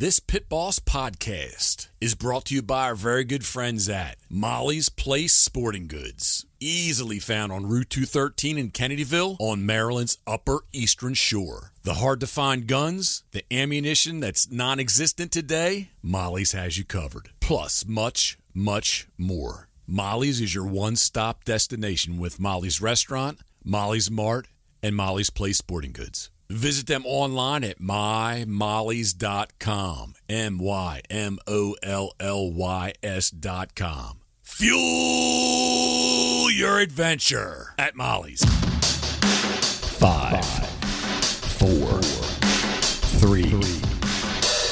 This Pitboss podcast is brought to you by our very good friends at Molly's Place Sporting Goods. Easily found on Route 213 in Kennedyville on Maryland's Upper Eastern Shore. The hard-to-find guns, the ammunition that's non-existent today, Molly's has you covered. Plus, much, much more. Molly's is your one-stop destination with Molly's Restaurant, Molly's Mart, and Molly's Place Sporting Goods. Visit them online at mymollys.com, MYMOLLYS.com. Fuel your adventure at Molly's. 5, 4, 3,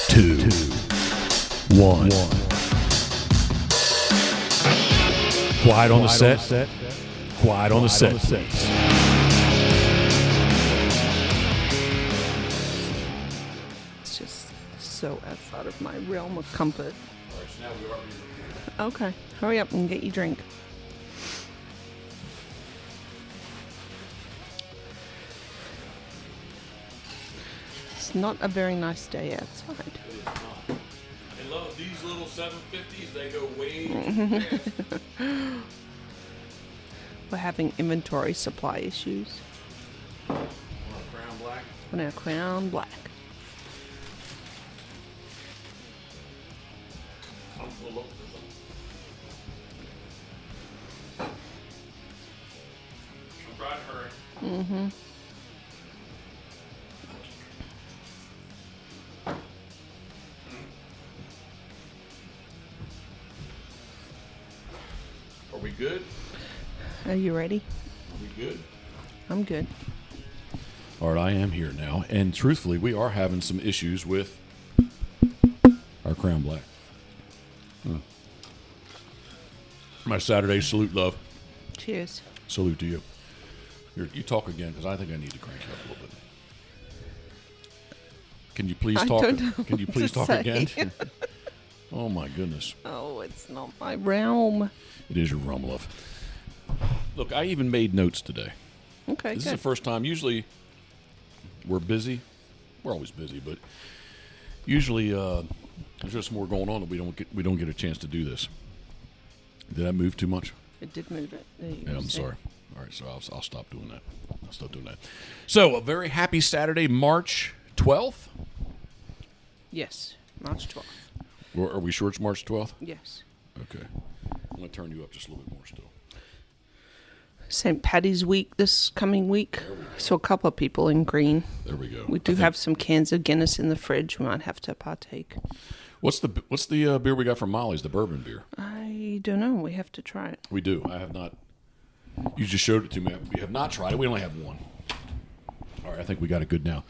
2, 1. Quiet on the set. Quiet on the set, please. So outside of my realm of comfort. Okay, hurry up and get your drink. It's not a very nice day outside. It is not. I love these little 750s. They go way fast. We're having inventory supply issues. On our Crown Black. On our Crown Black. I'm trying to hurry. Mm-hmm. Are we good? Are you ready? Are we good? I'm good. All right, I am here now. And truthfully, we are having some issues with our Crown Black. My Saturday salute, love. Cheers. Salute to you. You talk again, because I think I need to crank up a little bit. Can you please talk? Can you please talk again? Oh my goodness. Oh, it's not my realm. It is your realm, love. Look, I even made notes today. Okay, This good. is the first time. Usually, we're busy. We're always busy, but usually there's just more going on that we don't get a chance to do this. Did I move too much? It did move it. There you Yeah, go. I'm sorry. All right, so I'll stop doing that. I'll stop doing that. So, a very happy Saturday, March 12th. Yes, March 12th. Are we sure it's March 12th? Yes. Okay. I'm going to turn you up just a little bit more still. St. Paddy's week this coming week. So a couple of people in green. There we go. We do have some cans of Guinness in the fridge. We might have to partake. What's the beer we got from Molly's? The bourbon beer. I don't know. We have to try it. We do. I have not. You just showed it to me. We have not tried it. We only have one. All right, I think we got it good now.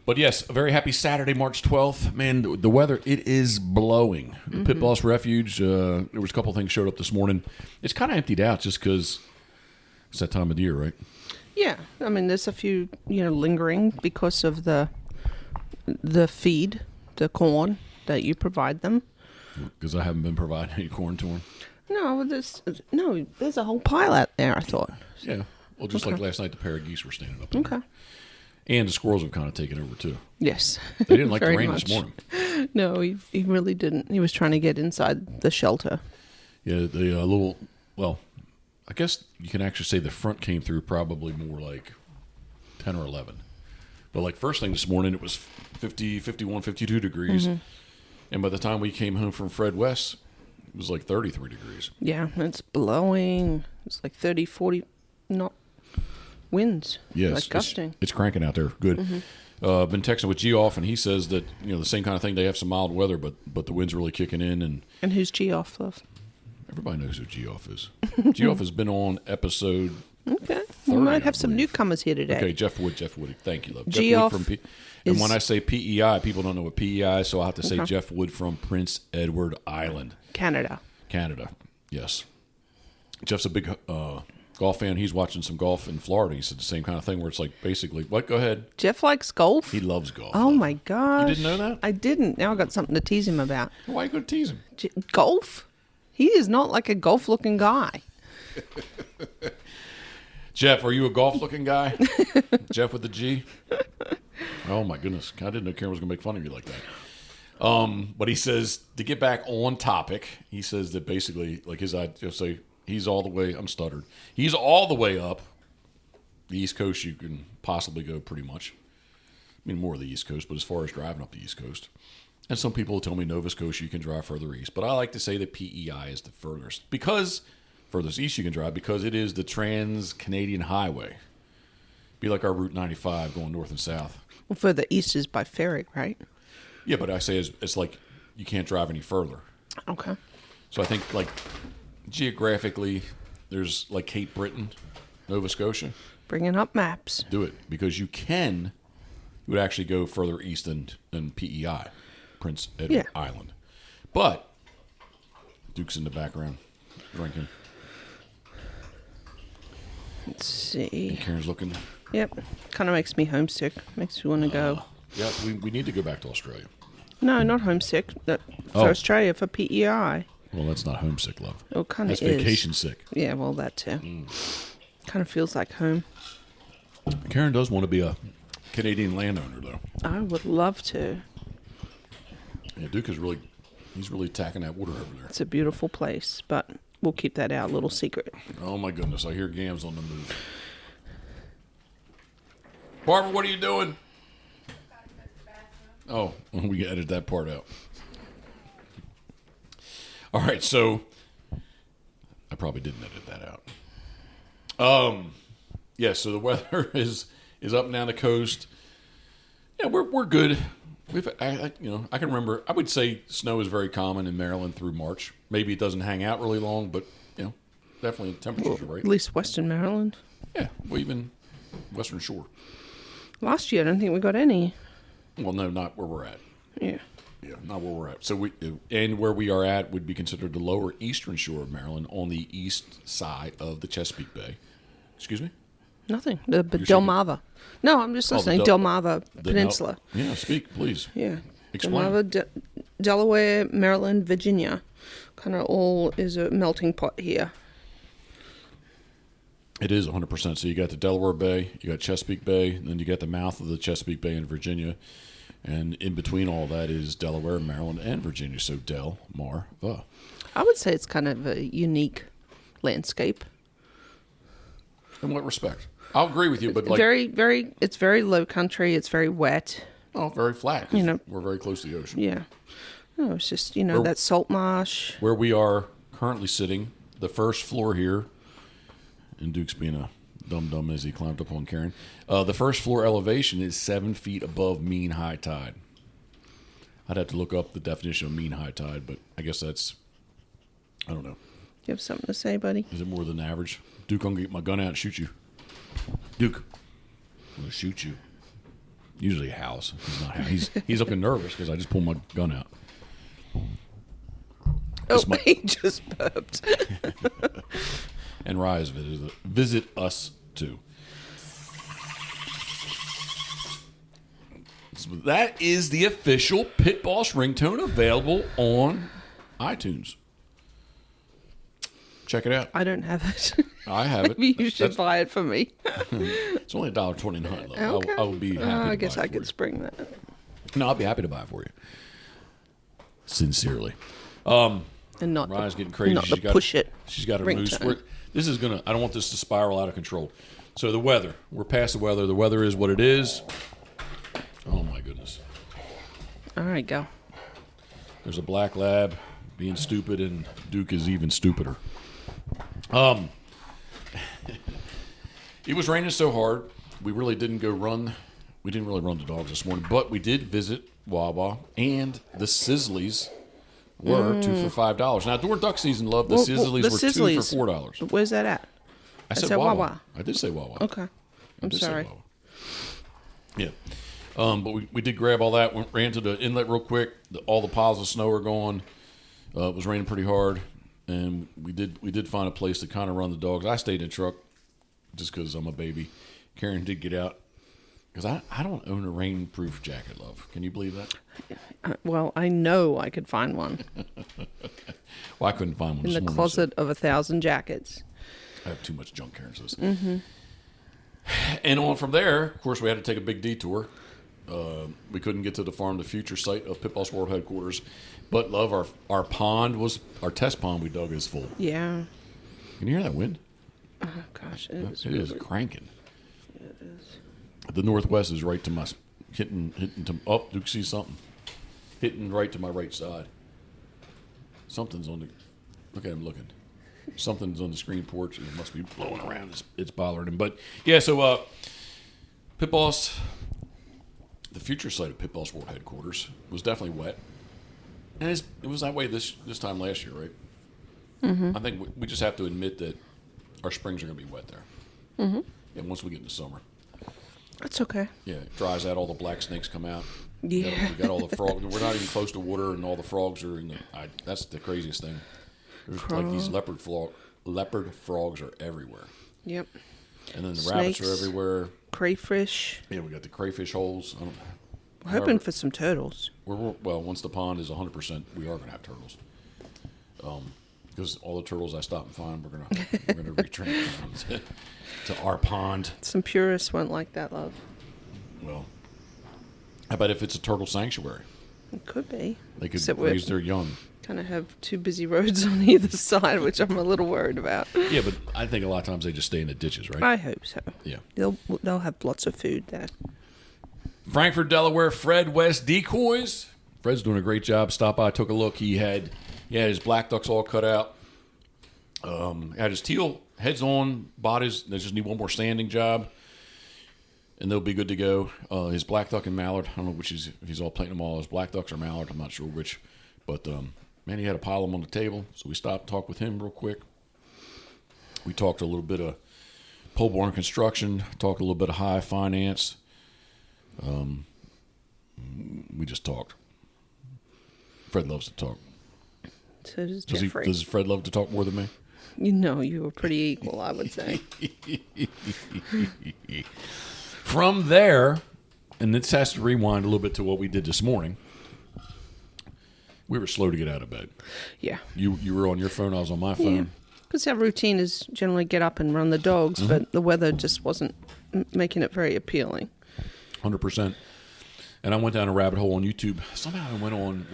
But yes, a very happy Saturday, March 12th. Man, the weather, it is blowing. The Pitboss Refuge, there was a couple things showed up this morning. It's kind of emptied out just because it's that time of the year, right? Yeah. I mean, there's a few, lingering because of the feed, the corn that you provide them. Because I haven't been providing any corn to them. No, there's a whole pile out there, I thought. Yeah. Well, just like last night, the pair of geese were standing up there. Okay. And the squirrels have kind of taken over, too. Yes. They didn't like the Very rain much. this morning. No, he really didn't. He was trying to get inside the shelter. Yeah, I guess you can actually say the front came through probably more like 10 or 11. But like first thing this morning, it was 50, 51, 52 degrees. Mm-hmm. And by the time we came home from Fred West, it was like 33 degrees. Yeah, it's blowing. It's like 30, 40 knot winds. Yes, like gusting. It's cranking out there. Good. Mm-hmm. Been texting with Geoff, and he says that the same kind of thing. They have some mild weather, but the wind's really kicking in. And who's Geoff, love? Everybody knows who Geoff is. Geoff has been on episode. Okay, 30, we might have some newcomers here today. Okay, Jeff Wood. Thank you, love. Geoff Jeff Wood from and when I say PEI, people don't know what PEI is, so I have to say Jeff Wood from Prince Edward Island. Canada. Yes. Jeff's a big golf fan. He's watching some golf in Florida. He said the same kind of thing where it's like basically, what? Go ahead. Jeff likes golf? He loves golf. Oh, my gosh. You didn't know that? I didn't. Now I got something to tease him about. Why are you going to tease him? Golf? He is not like a golf-looking guy. Jeff, are you a golf-looking guy? Jeff with the G? Oh, my goodness. I didn't know Karen was going to make fun of you like that. But he says, to get back on topic, he says that basically, like his idea, say he's all the way, I'm stuttered. He's all the way up the East Coast. You can possibly go pretty much. I mean, more of the East Coast, but as far as driving up the East Coast. And some people tell me Nova Scotia you can drive further east. But I like to say that PEI is the furthest. Because furthest east you can drive, because it is the Trans-Canadian Highway. Be like our Route 95 going north and south. Well, further east is by ferry, right? Yeah, but I say it's like you can't drive any further. Okay. So I think, like, geographically, there's like Cape Breton, Nova Scotia. Bringing up maps. Do it, because you would actually go further east than PEI, Prince Edward Island. But Duke's in the background drinking. Let's see. And Karen's looking. Yep. Kind of makes me homesick. Makes me want to go. Yeah, we need to go back to Australia. No, not homesick. For Australia, for PEI. Well, that's not homesick, love. Oh, kind of is. That's vacation sick. Yeah, well, that too. Kind of feels like home. Karen does want to be a Canadian landowner, though. I would love to. Yeah, Duke is he's really attacking that water over there. It's a beautiful place, but we'll keep that our little secret. Oh, my goodness. I hear Gams on the move. Barbara, what are you doing? Oh, we can edit that part out. All right, so I probably didn't edit that out. Yeah, so the weather is up and down the coast. Yeah, we're good. I can remember. I would say snow is very common in Maryland through March. Maybe it doesn't hang out really long, but definitely the temperatures are right. At least Western Maryland. Yeah, well, even Western Shore. Last year, I don't think we got any. Well, no, not where we're at. Yeah. Yeah, not where we're at. So where we are at would be considered the lower eastern shore of Maryland on the east side of the Chesapeake Bay. Excuse me? Nothing. The Delmarva. No, I'm just listening. Delmarva Peninsula. Yeah, speak, please. Yeah. Explain. Delmarva, Delaware, Maryland, Virginia. Kind of all is a melting pot here. It is 100%. So you got the Delaware Bay, you got Chesapeake Bay, and then you got the mouth of the Chesapeake Bay in Virginia. And in between all that is Delaware, Maryland, and Virginia. So Del-Mar-Va. I would say it's kind of a unique landscape. In what respect? I'll agree with you, but it's very low country. It's very wet. Oh, very flat. 'Cause we're very close to the ocean. Yeah. No, it's just, that salt marsh. Where we are currently sitting, the first floor here, and Duke's being a dum-dum as he climbed up on Karen, the first floor elevation is 7 feet above mean high tide. I'd have to look up the definition of mean high tide, but I guess that's, I don't know. You have something to say, buddy? Is it more than average? Duke, I'm going to get my gun out and shoot you. Duke, I'm going to shoot you. Usually he howls. He's not howling. He's looking nervous because I just pulled my gun out. He just burped. And Rise visit us too. So that is the official Pitboss ringtone available on iTunes. Check it out. I don't have it. I have it. Maybe you should buy it for me. It's only $1.29. Okay. I will be happy to buy I guess I it for could you. spring that. No, I'll be happy to buy it for you. Sincerely. And not Ryan's getting crazy. Not push it. She's got a moose. This is gonna. I don't want this to spiral out of control. So the weather. We're past the weather. The weather is what it is. Oh my goodness. All right, go. There's a black lab being stupid, and Duke is even stupider. It was raining so hard, we really didn't go run. We didn't really run the dogs this morning, but we did visit Wawa, and the Sizzlies were 2 for $5. Now, during duck season, love, the Sizzlies were 2 for $4. Where's that at? I said Wawa. I did say Wawa. Okay. I'm sorry. Yeah. But we did grab all that, ran to the inlet real quick. All the piles of snow are gone. It was raining pretty hard, and we did find a place to kind of run the dogs. I stayed in the truck just because I'm a baby. Karen did get out because I don't own a rainproof jacket, love. Can you believe that? Well, I know I could find one. Well, I couldn't find one in this the morning, closet of 1,000 jackets. I have too much junk, Karen says. Mm-hmm. And on from there, of course, we had to take a big detour. We couldn't get to the farm, the future site of Pitboss World Headquarters. But, love, our test pond we dug is full. Yeah. Can you hear that wind? Oh, gosh. It is cranking. It is. The northwest is right to my, hitting to, oh, you can see something. Hitting right to my right side. Something's on the, look at him looking. Something's on the screen porch and it must be blowing around. It's bothering him. But, yeah, so Pitboss, the future site of Pitboss World Headquarters was definitely wet. And it was that way this time last year, right? Mm-hmm. I think we just have to admit that our springs are going to be wet there. Mm-hmm. And once we get into summer. That's okay. Yeah, it dries out, all the black snakes come out. Yeah. We got all the frogs. We're not even close to water, and all the frogs are in the. That's the craziest thing. There's like these leopard frogs are everywhere. Yep. And then the Snakes, rabbits are everywhere. Crayfish. Yeah, we got the crayfish holes. We're hoping for some turtles. Well, once the pond is 100%, we are going to have turtles. Because all the turtles I stop and find, we're gonna retrain them to our pond. Some purists won't like that, love. Well, how about if it's a turtle sanctuary? It could be. They could raise their young. Kind of have two busy roads on either side, which I'm a little worried about. Yeah, but I think a lot of times they just stay in the ditches, right? I hope so. Yeah. They'll have lots of food there. Frankfort, Delaware, Fred West Decoys. Fred's doing a great job. Stop by, took a look. He had his black ducks all cut out. Had his teal heads on, bodies. They just need one more sanding job, and they'll be good to go. His black duck and mallard. I don't know which if he's all planting them all as black ducks or mallard. I'm not sure which. But, man, he had a pile of them on the table, so we stopped and talked with him real quick. We talked a little bit of pole barn construction, talked a little bit of high finance. We just talked. Fred loves to talk. So does Jeffrey. Does Fred love to talk more than me? You were pretty equal, I would say. From there, and this has to rewind a little bit to what we did this morning. We were slow to get out of bed. Yeah. You were on your phone, I was on my phone. Because our routine is generally get up and run the dogs, but the weather just wasn't making it very appealing. 100%. And I went down a rabbit hole on YouTube. Somehow I went on,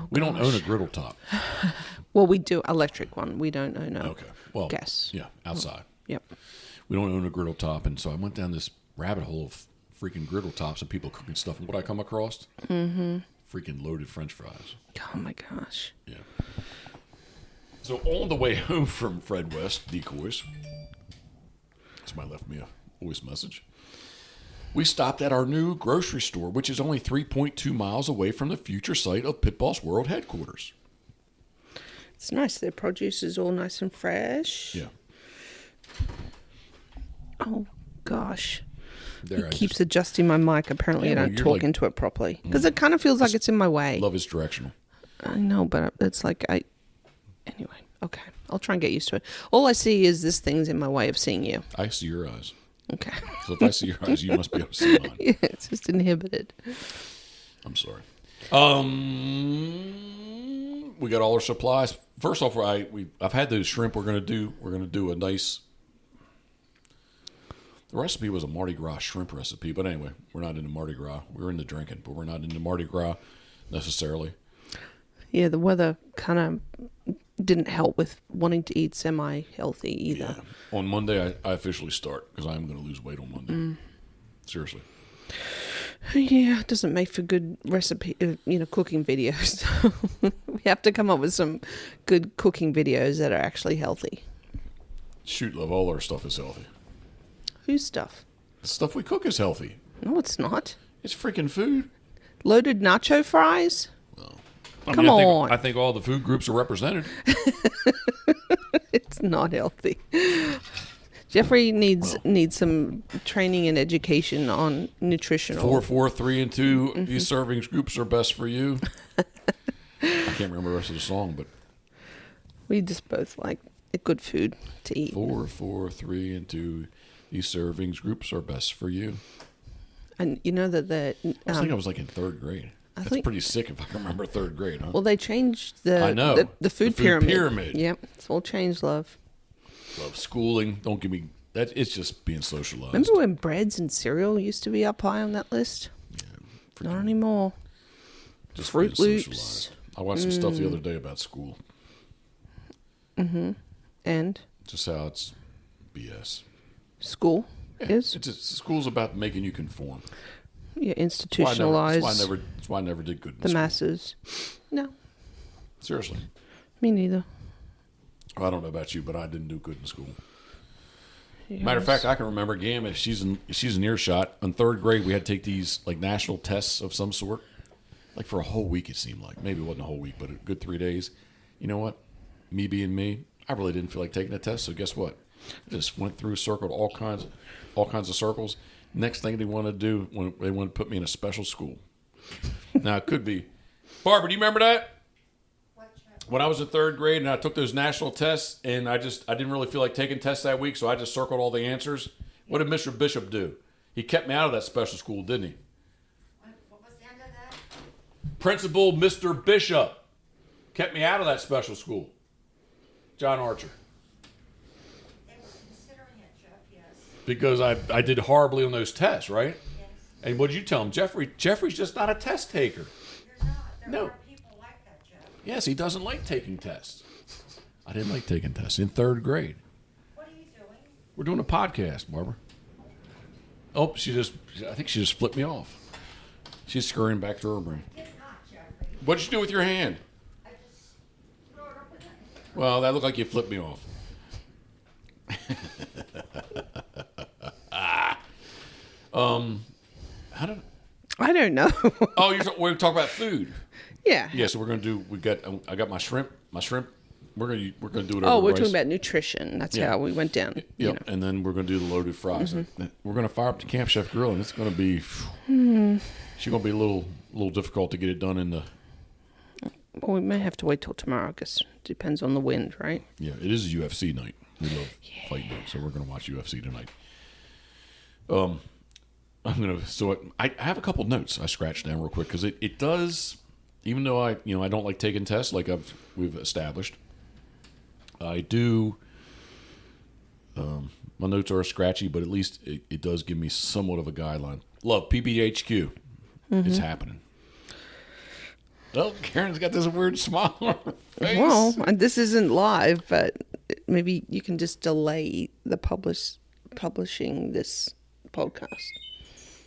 we don't own a griddle top. Well, we do electric one. We don't own a gas. Yeah, outside. Yep. We don't own a griddle top. And so I went down this rabbit hole of freaking griddle tops and people cooking stuff. And what I come across? Mm-hmm. Freaking loaded French fries. Oh, my gosh. Yeah. So on the way home from Fred West Decoys, somebody left me a voice message. We stopped at our new grocery store, which is only 3.2 miles away from the future site of Pitboss World Headquarters. It's nice. Their produce is all nice and fresh. Yeah. Oh, gosh. It keeps adjusting my mic. Apparently, I don't talk into it properly. Because it kind of feels like it's in my way. Love is directional. I know, but it's like Anyway, okay. I'll try and get used to it. All I see is this thing's in my way of seeing you. I see your eyes. Okay. So if I see your eyes, you must be able to see mine. Yeah, it's just inhibited. I'm sorry. We got all our supplies. First off, I've had those shrimp. We're gonna do a nice. The recipe was a Mardi Gras shrimp recipe, but anyway, we're not into Mardi Gras. We're into drinking, but we're not into Mardi Gras necessarily. Yeah, the weather kind of didn't help with wanting to eat semi-healthy either. Yeah. On Monday, I officially start because I'm going to lose weight on Monday. Seriously. Yeah, it doesn't make for good recipe, cooking videos. We have to come up with some good cooking videos that are actually healthy. Shoot, love, all our stuff is healthy. Whose stuff? The stuff we cook is healthy. No, it's not. It's freaking food. Loaded nacho fries? Well, Come on. I think all the food groups are represented. It's not healthy. Jeffrey needs some training and education on nutritional. 4, 4, 3, and 2. Mm-hmm. These servings groups are best for you. I can't remember the rest of the song, but we just both like good food to eat. 4, 4, 3, and 2. These servings groups are best for you. And you know that I think I was like in 3rd grade. That's pretty sick if I can remember 3rd grade, huh? Well, they changed the food pyramid. Yep, it's all changed, love. Love schooling. Don't give me that. It's just being socialized. Remember when breads and cereal used to be up high on that list? Yeah. Not anymore. Just Fruit being Loops. socialized. I watched some stuff the other day about school. Mm-hmm. And? Just how it's BS. School is? It's just, school's about making you conform. Yeah, institutionalize. That's why I never did good in the school. masses. No. Seriously. Me neither. I don't know about you, but I didn't do good in school. Yes. Matter of fact, I can remember Gam, if she's in earshot, in third grade we had to take these like national tests of some sort. Like for a whole week it seemed like. Maybe it wasn't a whole week, but a good 3 days. You know what? Me being me, I really didn't feel like taking a test, so guess what? I just went through, circled all kinds of circles. Next thing they wanted to do, when they wanted to put me in a special school. Now it could be, Barbara, do you remember that? When I was in third grade and I took those national tests and I didn't really feel like taking tests that week, so I just circled all the answers. What did Mr. Bishop do? He kept me out of that special school, didn't he? What was the end of that? Principal Mr. Bishop kept me out of that special school. John Archer. They were considering it, Jeff, yes. Because I did horribly on those tests, right? Yes. And what did you tell him? Jeffrey's just not a test taker. You're not. There No. are people like that, Jeff. Yes, he doesn't like taking tests. I didn't like taking tests in third grade. What are you doing? We're doing a podcast, Barbara. Oh, I think she just flipped me off. She's scurrying back to her brain. Did not, Jeffrey. What'd you do with your hand? I just threw it up again. Well, that looked like you flipped me off. I don't know. Oh, we're talking about food. Yeah. Yeah, so we're gonna do. I got my shrimp. We're gonna do it. Oh, over we're rice. talking about nutrition. That's Yeah. how we went down. Yep, You know. and then we're gonna do the loaded fries. We're gonna fire up the Camp Chef grill, and it's gonna be. She's gonna be a little difficult to get it done in the. Well, we may have to wait till tomorrow because it depends on the wind, right? Yeah, it is a UFC night. We love fight night, so we're gonna watch UFC tonight. I have a couple notes I scratched down real quick because it does, even though I don't like taking tests like we've established. I do. My notes are scratchy, but at least it does give me somewhat of a guideline. Love PBHQ. It's happening. Well, Karen's got this weird smile on her face. Well, and this isn't live, but maybe you can just delay the publishing this podcast.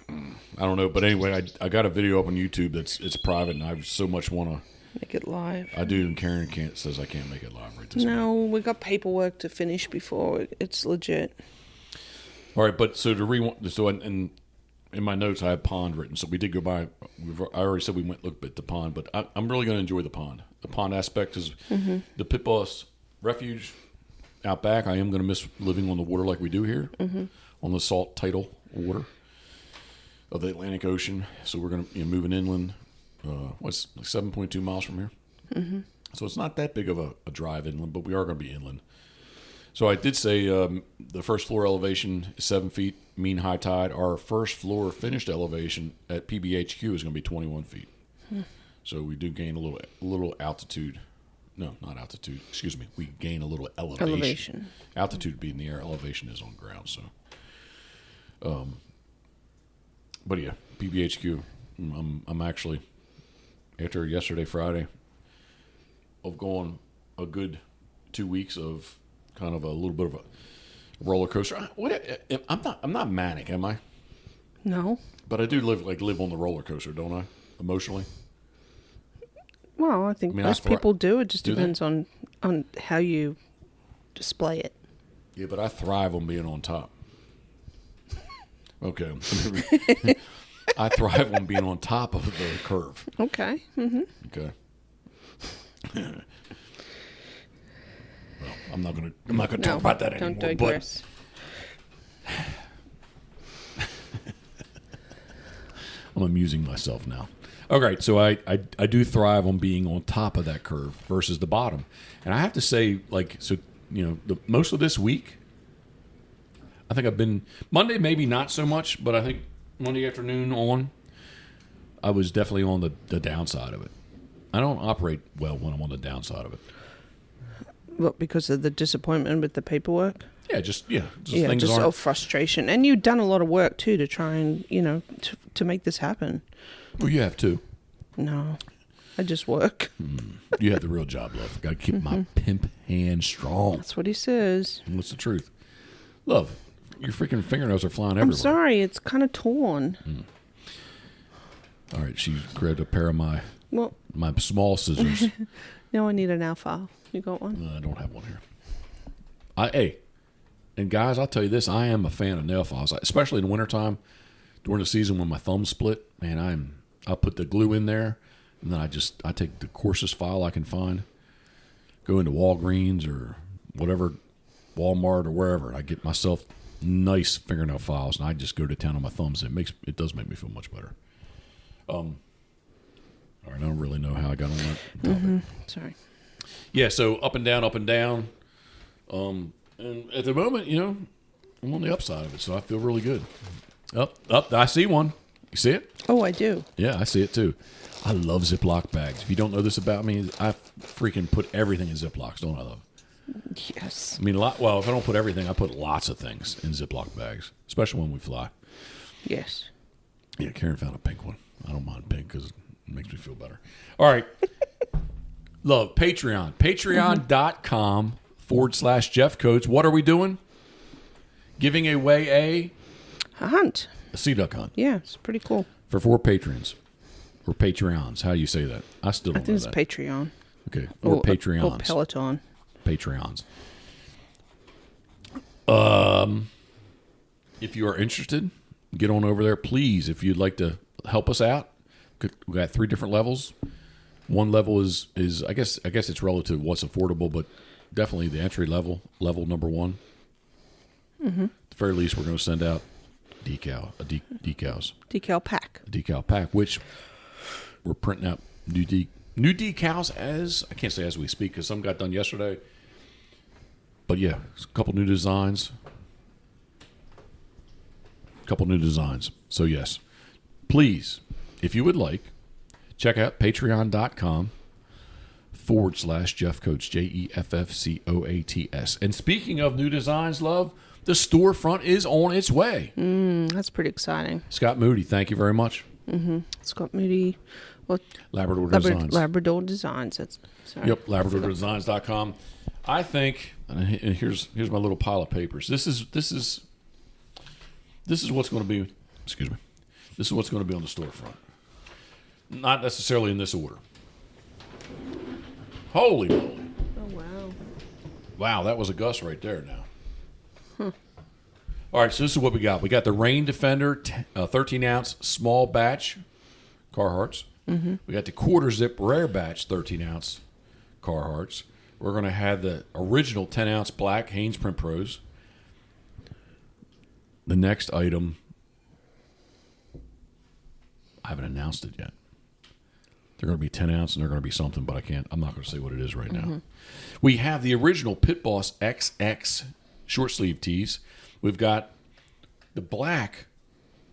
I don't know, but anyway, I got a video up on YouTube it's private, and I so much want to Make it live. I do, and Karen says I can't make it live right this minute. No, we got paperwork to finish before it's legit. All right, but so to rewind, and in my notes I have pond written, so we did go by. I already said we went look at the pond, but I'm really going to enjoy the pond. The pond aspect is the Pitboss refuge out back. I am going to miss living on the water like we do here, on the salt tidal water of the Atlantic Ocean. So we're going to moving inland. What's like 7.2 miles from here? So it's not that big of a drive inland, but we are going to be inland. So I did say the first floor elevation is 7 feet, mean high tide. Our first floor finished elevation at PBHQ is going to be 21 feet. So we do gain a little altitude. No, not altitude. Excuse me. We gain a little elevation. Altitude being the air, elevation is on ground. So, but yeah, PBHQ. I'm actually, after yesterday, Friday, of going a good 2 weeks of kind of a little bit of a roller coaster. I'm not manic, am I? No. But I do live on the roller coaster, don't I? Emotionally. Well, I think most people do. It just depends on how you display it. Yeah, but I thrive on being on top. Okay. I thrive on being on top of the curve. Okay. Mm-hmm. Okay. Well, I'm not gonna talk about that anymore. Don't digress. But I'm amusing myself now. All right, so I do thrive on being on top of that curve versus the bottom, and I have to say, most of this week, I think I've been Monday, maybe not so much, but I think Monday afternoon on, I was definitely on the downside of it. I don't operate well when I'm on the downside of it. What, because of the disappointment with the paperwork? Yeah, just frustration. And you've done a lot of work too to try and, to to make this happen. Well, you have to. No, I just work. You have the real job, love. Got to keep my pimp hand strong. That's what he says. What's the truth? Love, your freaking fingernails are flying everywhere. I'm sorry, it's kind of torn. All right, she grabbed a pair of my Well, small scissors. now I need a nail file. You got one? No, I don't have one here. Hey, and guys, I'll tell you this: I am a fan of nail files, especially in the wintertime during the season when my thumbs split. Man, I put the glue in there, and then I take the coarsest file I can find, go into Walgreens or whatever, Walmart or wherever, and I get myself nice fingernail files, and I just go to town on my thumbs. It does make me feel much better. All right, I don't really know how I got on that topic. Sorry. Yeah, so up and down, up and down. And at the moment, I'm on the upside of it, so I feel really good. Up. I see one. You see it? Oh, I do. Yeah, I see it too. I love Ziploc bags. If you don't know this about me, I freaking put everything in Ziplocs, don't I, love? Yes. I mean, if I don't put everything, I put lots of things in Ziploc bags, especially when we fly. Yes. Yeah, Karen found a pink one. I don't mind pink because it makes me feel better. All right. Love, Patreon. Patreon.com/Jeff Coates. What are we doing? Giving away A hunt. a sea duck hunt Yeah, it's pretty cool. for 4 patrons. Or Patreons. How do you say that? I still I don't think know it's that. Patreon. Okay. Or Patreons. Or Peloton. Patreons. If you are interested, get on over there, please. If you'd like to help us out, we got 3 different levels. One level is I guess it's relative to what's affordable, but definitely the entry level number 1. Mm-hmm. At the very least, we're going to send out decals, Decal pack. a decal pack, which we're printing out new decals I can't say as we speak because some got done yesterday. But yeah, a couple new designs. So yes, please, if you would like, check out patreon.com/Jeff Coates, JEFFCOATS. And speaking of new designs, love, the storefront is on its way. That's pretty exciting. Scott Moody, thank you very much. Scott Moody. Well, Labrador Designs. Labrador Designs. Sorry. Yep, LabradorDesigns.com. I think, and here's my little pile of papers. This is what's going to be. Excuse me. This is what's going to be on the storefront. Not necessarily in this order. Holy moly! Oh wow! Wow, that was a gust right there. Now. All right, so this is what we got. We got the Rain Defender 13-ounce small batch Carhartts. Mm-hmm. We got the quarter zip rare batch 13-ounce Carhartts. We're going to have the original 10-ounce black Hanes Print Pros. The next item, I haven't announced it yet. They're going to be 10-ounce and they're going to be something, but I'm not going to say what it is right now. We have the original Pitboss XX short sleeve tees. We've got the black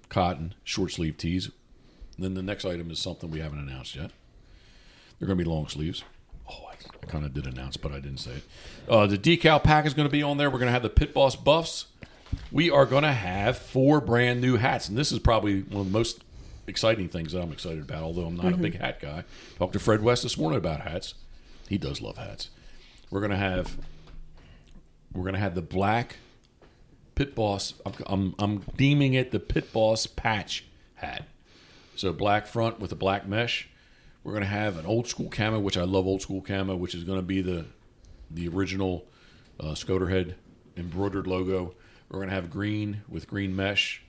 cotton short sleeve tees. And then the next item is something we haven't announced yet. They're going to be long sleeves. Oh, I kind of did announce, but I didn't say it. The decal pack is going to be on there. We're going to have the Pitboss buffs. We are going to have 4 brand new hats. And this is probably one of the most exciting things that I'm excited about, although I'm not a big hat guy. Talked to Fred West this morning about hats. He does love hats. We're going to have the black Pitboss. I'm deeming it the Pitboss patch hat. So black front with a black mesh. We're going to have an old school camo, which I love old school camo, which is going to be the original Scoterhead embroidered logo. We're going to have green with green mesh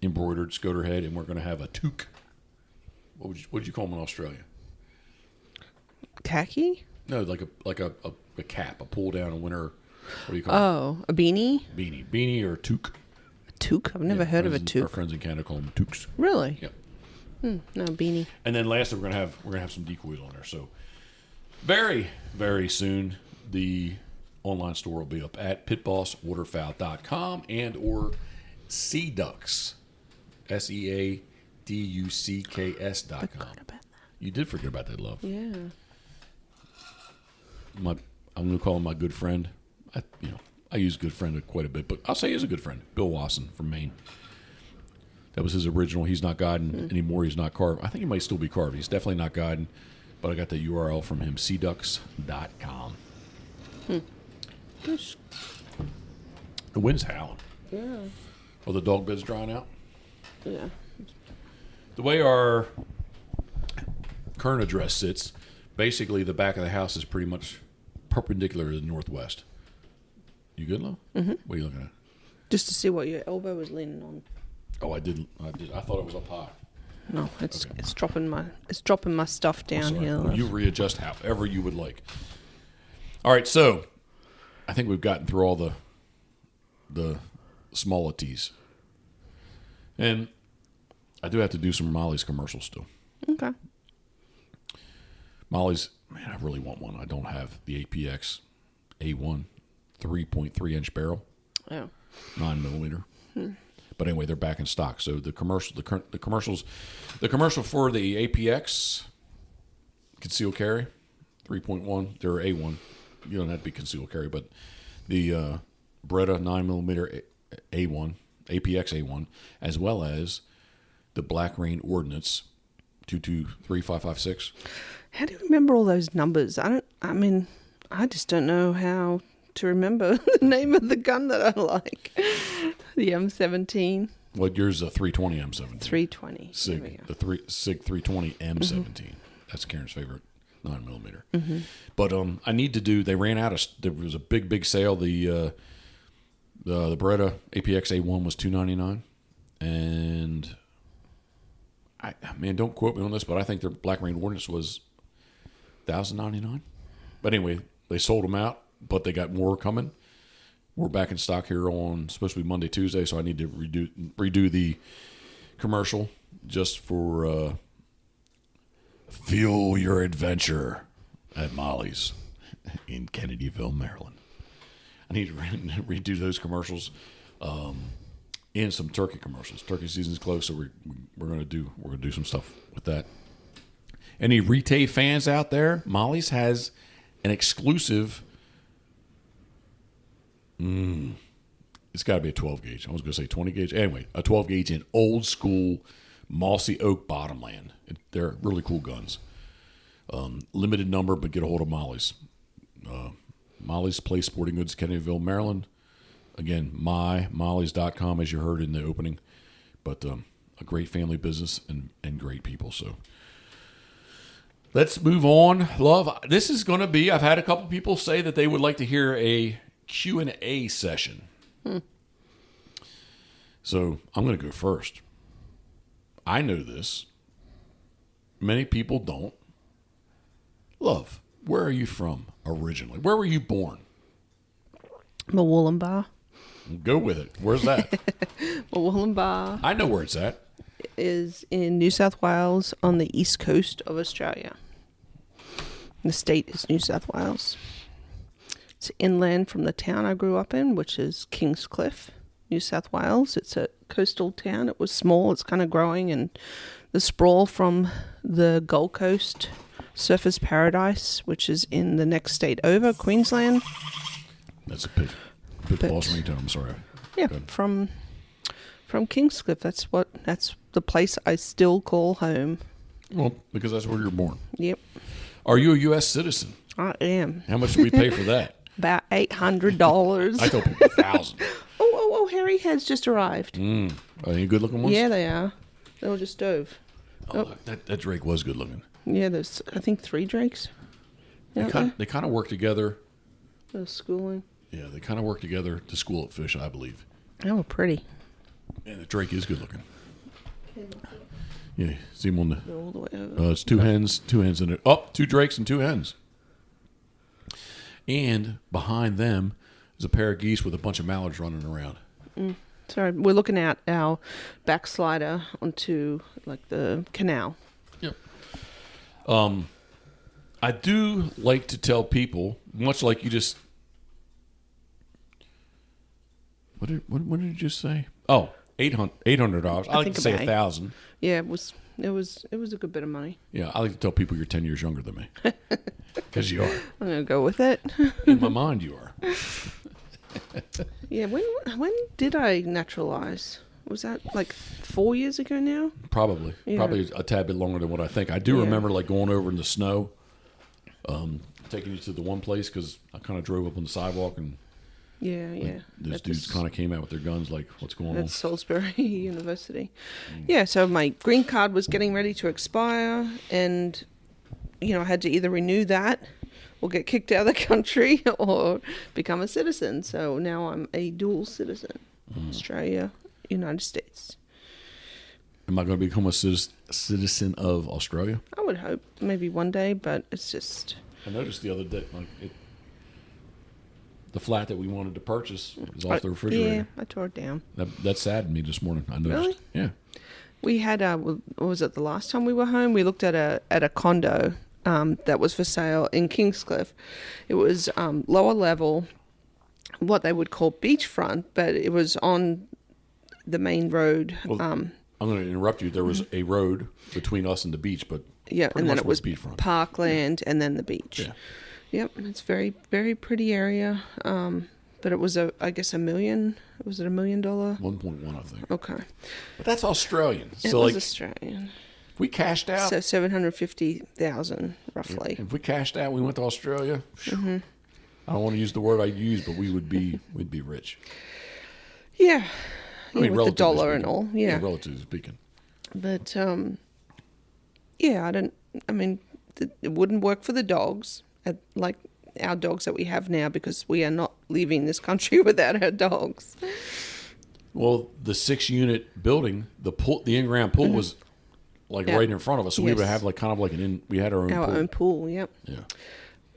embroidered Scoterhead, and we're going to have a toque. What would you call them in Australia? Khaki? No, like a cap, a pull down, a winter. What do you call it? Oh, a beanie? Beanie or toque. A toque? I've never heard of a Our toque. friends in Canada call them toques. Really? Yep. No, beanie. And then lastly, we're gonna have some decoys on there. So very, very soon, the online store will be up at pitbosswaterfowl.com and or SeaDucks, SeaDucks.com. Forgot about that. You did forget about that, love. Yeah. I'm going to call him my good friend. I use good friend quite a bit, but I'll say he's a good friend. Bill Wasson from Maine. That was his original. He's not guiding anymore. He's not carved. I think he might still be carved. He's definitely not guiding. But I got the URL from him, seaducks.com. Gosh. The wind's howling. Yeah. Oh, the dog bed's drying out? Yeah. The way our current address sits, basically the back of the house is pretty much perpendicular to the northwest. You good, Lo? Mm-hmm. What are you looking at? Just to see what your elbow was leaning on. Oh, I did. I thought it was up high. No, it's Okay. it's dropping my stuff down Sorry. here. You readjust however you would like. All right, so I think we've gotten through all the smallities. And I do have to do some Molly's commercials still. Okay. Molly's, man, I really want one. I don't have the APX A1 3.3 inch barrel, Oh. 9mm. But anyway, they're back in stock. So the commercial for the APX concealed carry 3.1, they're A1. You don't have to be concealed carry, but the Beretta 9mm A1, APX A1, as well as the Black Rain Ordnance 223556. How do you remember all those numbers? I just don't know how to remember the name of the gun that I like. The M17. What yours is a 320 M17. 320. SIG 320 M17. That's Karen's favorite 9mm. But I need to do. They ran out of. There was a big sale. The Beretta APX A1 was $299, and don't quote me on this, but I think their Black Rain Ordnance was $1,099. But anyway, they sold them out, but they got more coming. We're back in stock here on supposed to be Monday, Tuesday, so I need to redo the commercial just for fuel your adventure at Molly's in Kennedyville, Maryland. I need to redo those commercials and some turkey commercials. Turkey season's close, so we're gonna do some stuff with that. Any Retail fans out there? Molly's has an exclusive. It's got to be a 12 gauge. I was going to say 20 gauge. Anyway, a 12 gauge in old school mossy oak bottomland. They're really cool guns. Limited number, but get a hold of Molly's. Molly's Place Sporting Goods, Kennedyville, Maryland. Again, mymollys.com, as you heard in the opening. But a great family business and great people. So let's move on. Love, this is going to be, I've had a couple people say that they would like to hear a Q&A session. So I'm going to go first. I know this. Many people don't. Love, where are you from originally? Where were you born? Mawulambar. Go with it. Where's that? Mawulambar I know where it's at. is in New South Wales on the east coast of Australia. The state is New South Wales. It's inland from the town I grew up in, which is Kingscliff, New South Wales. It's a coastal town. It was small. It's kind of growing. And the sprawl from the Gold Coast, Surfers Paradise, which is in the next state over, Queensland. That's a Pitboss ringtone. I'm sorry. Yeah, from Kingscliff. That's the place I still call home. Well, because that's where you're born. Yep, Are you a U.S. citizen? I am. How much do we pay for that? About $800. I told people 1,000. Oh, Harry has just arrived. Are they good looking ones? Yeah, they are. They were just dove. Oh, that Drake was good looking. Yeah, there's, I think, 3 drakes. They kind of work together. The schooling. Yeah, they kind of work together to school at fish, I believe. They were pretty. And the Drake is good looking. Yeah, see him on the. They're all the way over. It's two hens in it. Oh, 2 drakes and 2 hens. And behind them is a pair of geese with a bunch of mallards running around. Sorry, we're looking at our backslider onto like the canal. Yep. I do like to tell people, much like you just. What did you just say? Oh, $800. I like think to say about it. 1,000. Yeah, it was a good bit of money. Yeah, I like to tell people you're 10 years younger than me. Because you are. I'm gonna go with it. In my mind, you are. Yeah, when did I naturalize? was that like 4 years ago now? Probably Yeah. a tad bit longer than what I think. I do Yeah. remember like going over in the snow, taking you to the one place because I kind of drove up on the sidewalk and Yeah. those dudes kind of came out with their guns like, what's going on? At Salisbury University. Yeah, so my green card was getting ready to expire, and I had to either renew that or get kicked out of the country or become a citizen. So now I'm a dual citizen. Australia, United States. Am I going to become a citizen of Australia? I would hope maybe one day, but it's just... I noticed the other day, the flat that we wanted to purchase is off the refrigerator. Yeah, I tore it down. That saddened me this morning. I noticed. Really? Yeah. We had what was it, the last time we were home? We looked at a condo that was for sale in Kingscliff. It was lower level, what they would call beachfront, but it was on the main road. Well, I'm going to interrupt you. There was a road between us and the beach, but yeah, pretty and then much it was beachfront. parkland and then the beach. Yeah. Yep, it's very, very pretty area. But it was I guess $1 million. Was it $1 million? 1.1, I think. Okay. But that's Australian. It So was like, Australian. if we cashed out, So 750,000 roughly. if we cashed out, we went to Australia. I don't want to use the word I use, but we'd be rich. Yeah. I mean, with the relatively dollar and speaking. all. Yeah. Relatively speaking. But yeah, it wouldn't work for the dogs, like our dogs that we have now, because we are not leaving this country without our dogs. Well, the 6-unit building, the in-ground pool was like Yeah. right in front of us, so we Yes. would have like kind of like we had our own Our pool. own pool, yep. Yeah.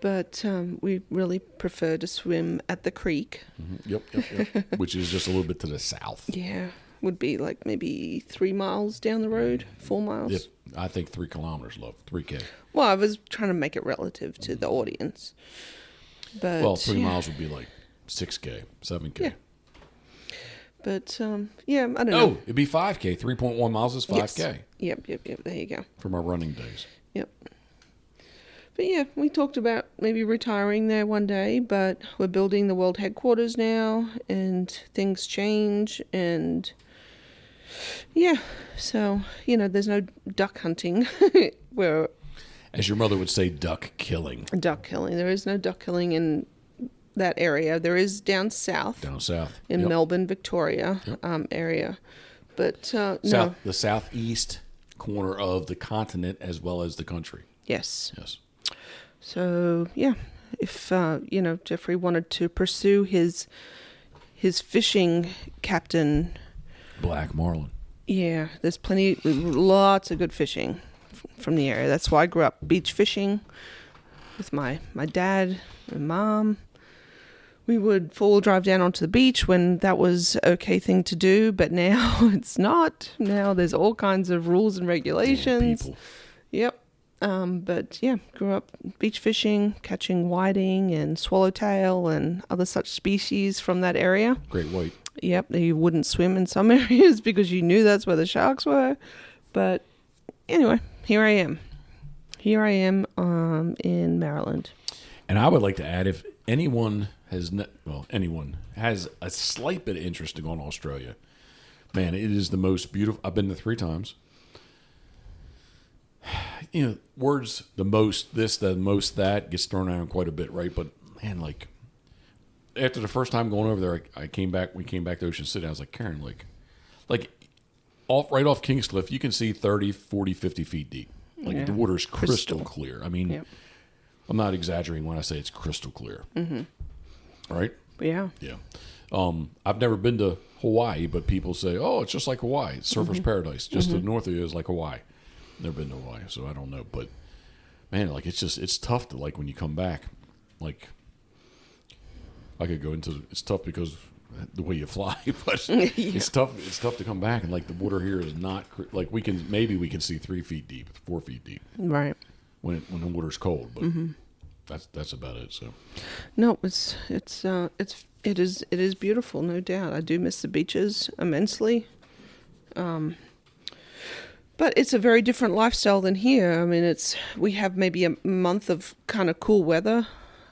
But we really prefer to swim at the creek. Yep. Which is just a little bit to the south. Yeah, would be like maybe 3 miles down the road, 4 miles. Yep. I think 3 kilometers, love. 3K. Well, I was trying to make it relative to the audience. But Well, 3 yeah. miles would be like 6K, 7K. Yeah. But yeah, I don't Oh, know. it'd be 5K. 3.1 miles is 5K Yes. Yep. There you go. from our running days. Yep. But yeah, we talked about maybe retiring there one day, but we're building the world headquarters now, and things change, and yeah, so there's no duck hunting. Where As your mother would say, duck killing. duck killing, there is no duck killing in that area. There is down south Down south. in Yep. Melbourne, Victoria area, but no. The southeast corner of the continent as well as the country. Yes. Yes. So yeah, if Jeffrey wanted to pursue his fishing captain, Black marlin. yeah, there's lots of good fishing from the area. That's why I grew up beach fishing with my dad and mom. We would full drive down onto the beach when that was okay thing to do, but now it's not. Now there's all kinds of rules and regulations. People. Yep. But yeah, grew up beach fishing, catching whiting and swallowtail and other such species from that area. Great white. Yep, you wouldn't swim in some areas because you knew that's where the sharks were. But anyway, here I am. In Maryland. And I would like to add, if anyone has a slight bit of interest in going to Australia, man, it is the most beautiful. I've been there 3 times. Words, the most this, the most that gets thrown around quite a bit, right? But man, like after the first time going over there, we came back to Ocean City. I was like, Karen, like right off Kingscliff, you can see 30, 40, 50 feet deep. Like the water's crystal clear. I mean, Yep. I'm not exaggerating when I say it's crystal clear. Mm-hmm. Right? Yeah. Yeah. I've never been to Hawaii, but people say, oh, it's just like Hawaii. It's surfer's paradise. Just to the north of you is like Hawaii. Never been to Hawaii, so I don't know. But man, like it's tough to, like, when you come back, like I could go into, it's tough because the way you fly, but it's tough to come back, and like the water here is not like we can see 3 feet deep, 4 feet deep, Right. when the water's cold, but that's about it. So No, it is beautiful, no doubt. I do miss the beaches immensely. But it's a very different lifestyle than here. I mean, we have maybe a month of kind of cool weather,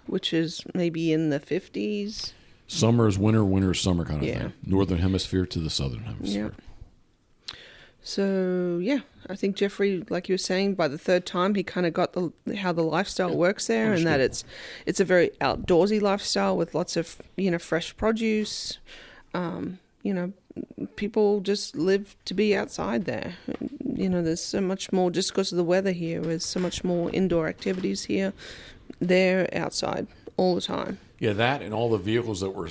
which is maybe in the 50s. summer is winter, winter is summer kind of Yeah. thing. Northern hemisphere to the southern hemisphere. So yeah, I think Jeffrey, like you were saying, by the third time he kind of got how the lifestyle works there, and that it's a very outdoorsy lifestyle with lots of fresh produce. People just live to be outside there. There's so much more just because of the weather here. There's so much more indoor activities here. They're outside all the time. Yeah, that and all the vehicles that were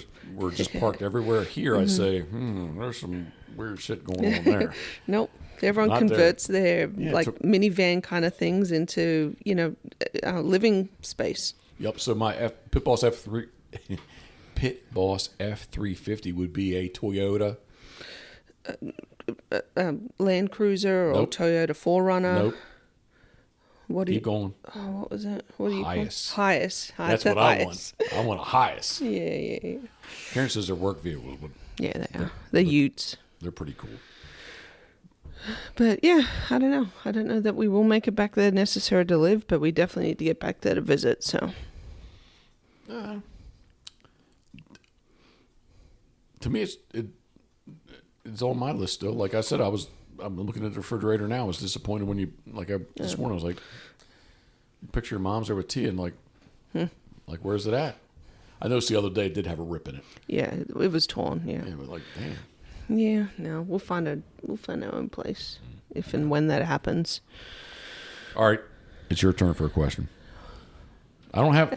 just parked everywhere. Here, I'd say, there's some weird shit going on there. Nope. Everyone Not converts there. their minivan kind of things into, living space. Yep. So my Pitboss F3, Pitboss F350 would be a Toyota. Land Cruiser or Nope. Toyota 4Runner. Nope. What do Keep you? going. Oh, what was it? What do you call it? Hiace. Hiace. That's what I want. I want a Hiace. Yeah. Karen says they're work vehicles, but Yeah, they are. They're utes. they're pretty cool. But yeah, I don't know. I don't know that we will make it back there necessary to live, but we definitely need to get back there to visit. So, To me, it's on my list still. Like I said, I'm looking at the refrigerator now. I was disappointed when this morning I was like, picture your mom's there with tea and like where's it at? I noticed the other day it did have a rip in it. yeah, it was torn. Yeah. Yeah, but like, damn. Yeah. No, we'll find our own place if and when that happens. All right, it's your turn for a question. I don't have.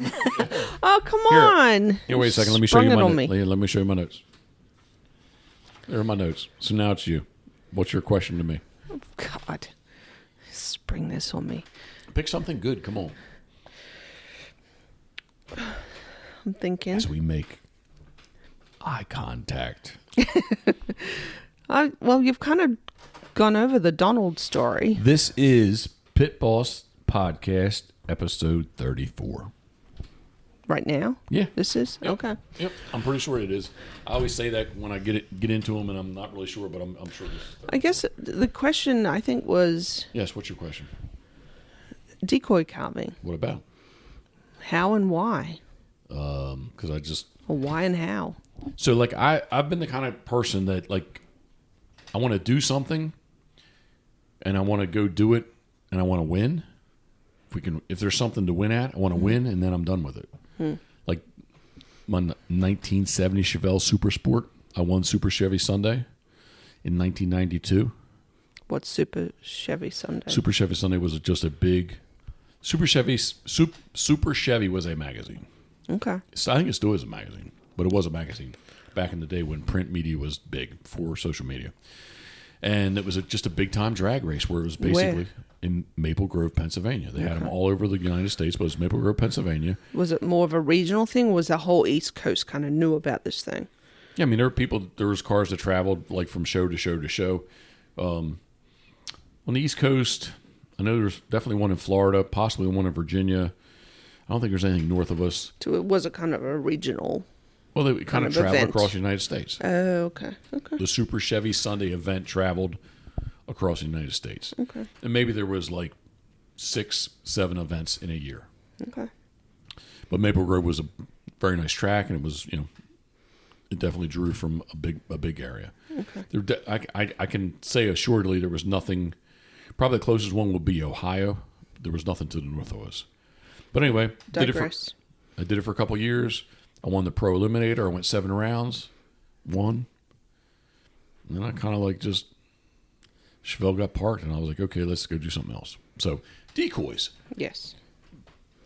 Oh, come Here. on! Here, wait a second. Let me show you Sprung my it on me. Let me show you my notes. There are my notes. So now it's you. What's your question to me? God, spring this on me. Pick something good. Come on. I'm thinking. As we make eye contact. Well, you've kind of gone over the Donald story. This is Pit Boss Podcast, episode 34. Right now? Yeah. This is? Yep. Okay. Yep. I'm pretty sure it is. I always say that when I get into them, and I'm not really sure, but I'm sure this is. I guess the question, I think, was Yes. What's your question? decoy carving. What about? How and why? Because I just. Or why and how? So, like, I've been the kind of person that, like, I want to do and I want to go do it, and I want to win. If there's something to win at, I want to win, and then I'm done with it. Like, my 1970 Chevelle Super Sport, I won Super Chevy Sunday in 1992. What's Super Chevy Sunday? Super Chevy Sunday was just a big Super Chevy was a magazine. Okay. So I think it still is a magazine, but it was a magazine back in the day when print media was big for social media. And it was just a big time drag race where it was basically in Maple Grove, Pennsylvania. They had them all over the United States, but it was Maple Grove, Pennsylvania. Was it more of a regional thing, or was the whole East Coast kind of knew about this thing? Yeah, I mean, there was cars that traveled like from show to show to show. On the East Coast, I know there's definitely one in Florida, possibly one in Virginia. I don't think there's anything north of us. So it was a kind of a regional. Well, they kind of traveled event. across the United States. Oh, okay. Okay. The Super Chevy Sunday event traveled across the United States. Okay. And maybe there was like 6-7 events in a year. Okay. But Maple Grove was a very nice track, and it was, it definitely drew from a big area. Okay. I can say assuredly there was nothing. Probably the closest one would be Ohio. There was nothing to the north of us. But anyway, I did it for a couple of years. I won the Pro Eliminator. I went 7 rounds, won. And then I kind of like just Chevelle got parked, and I was like, okay, let's go do something else. So decoys. Yes.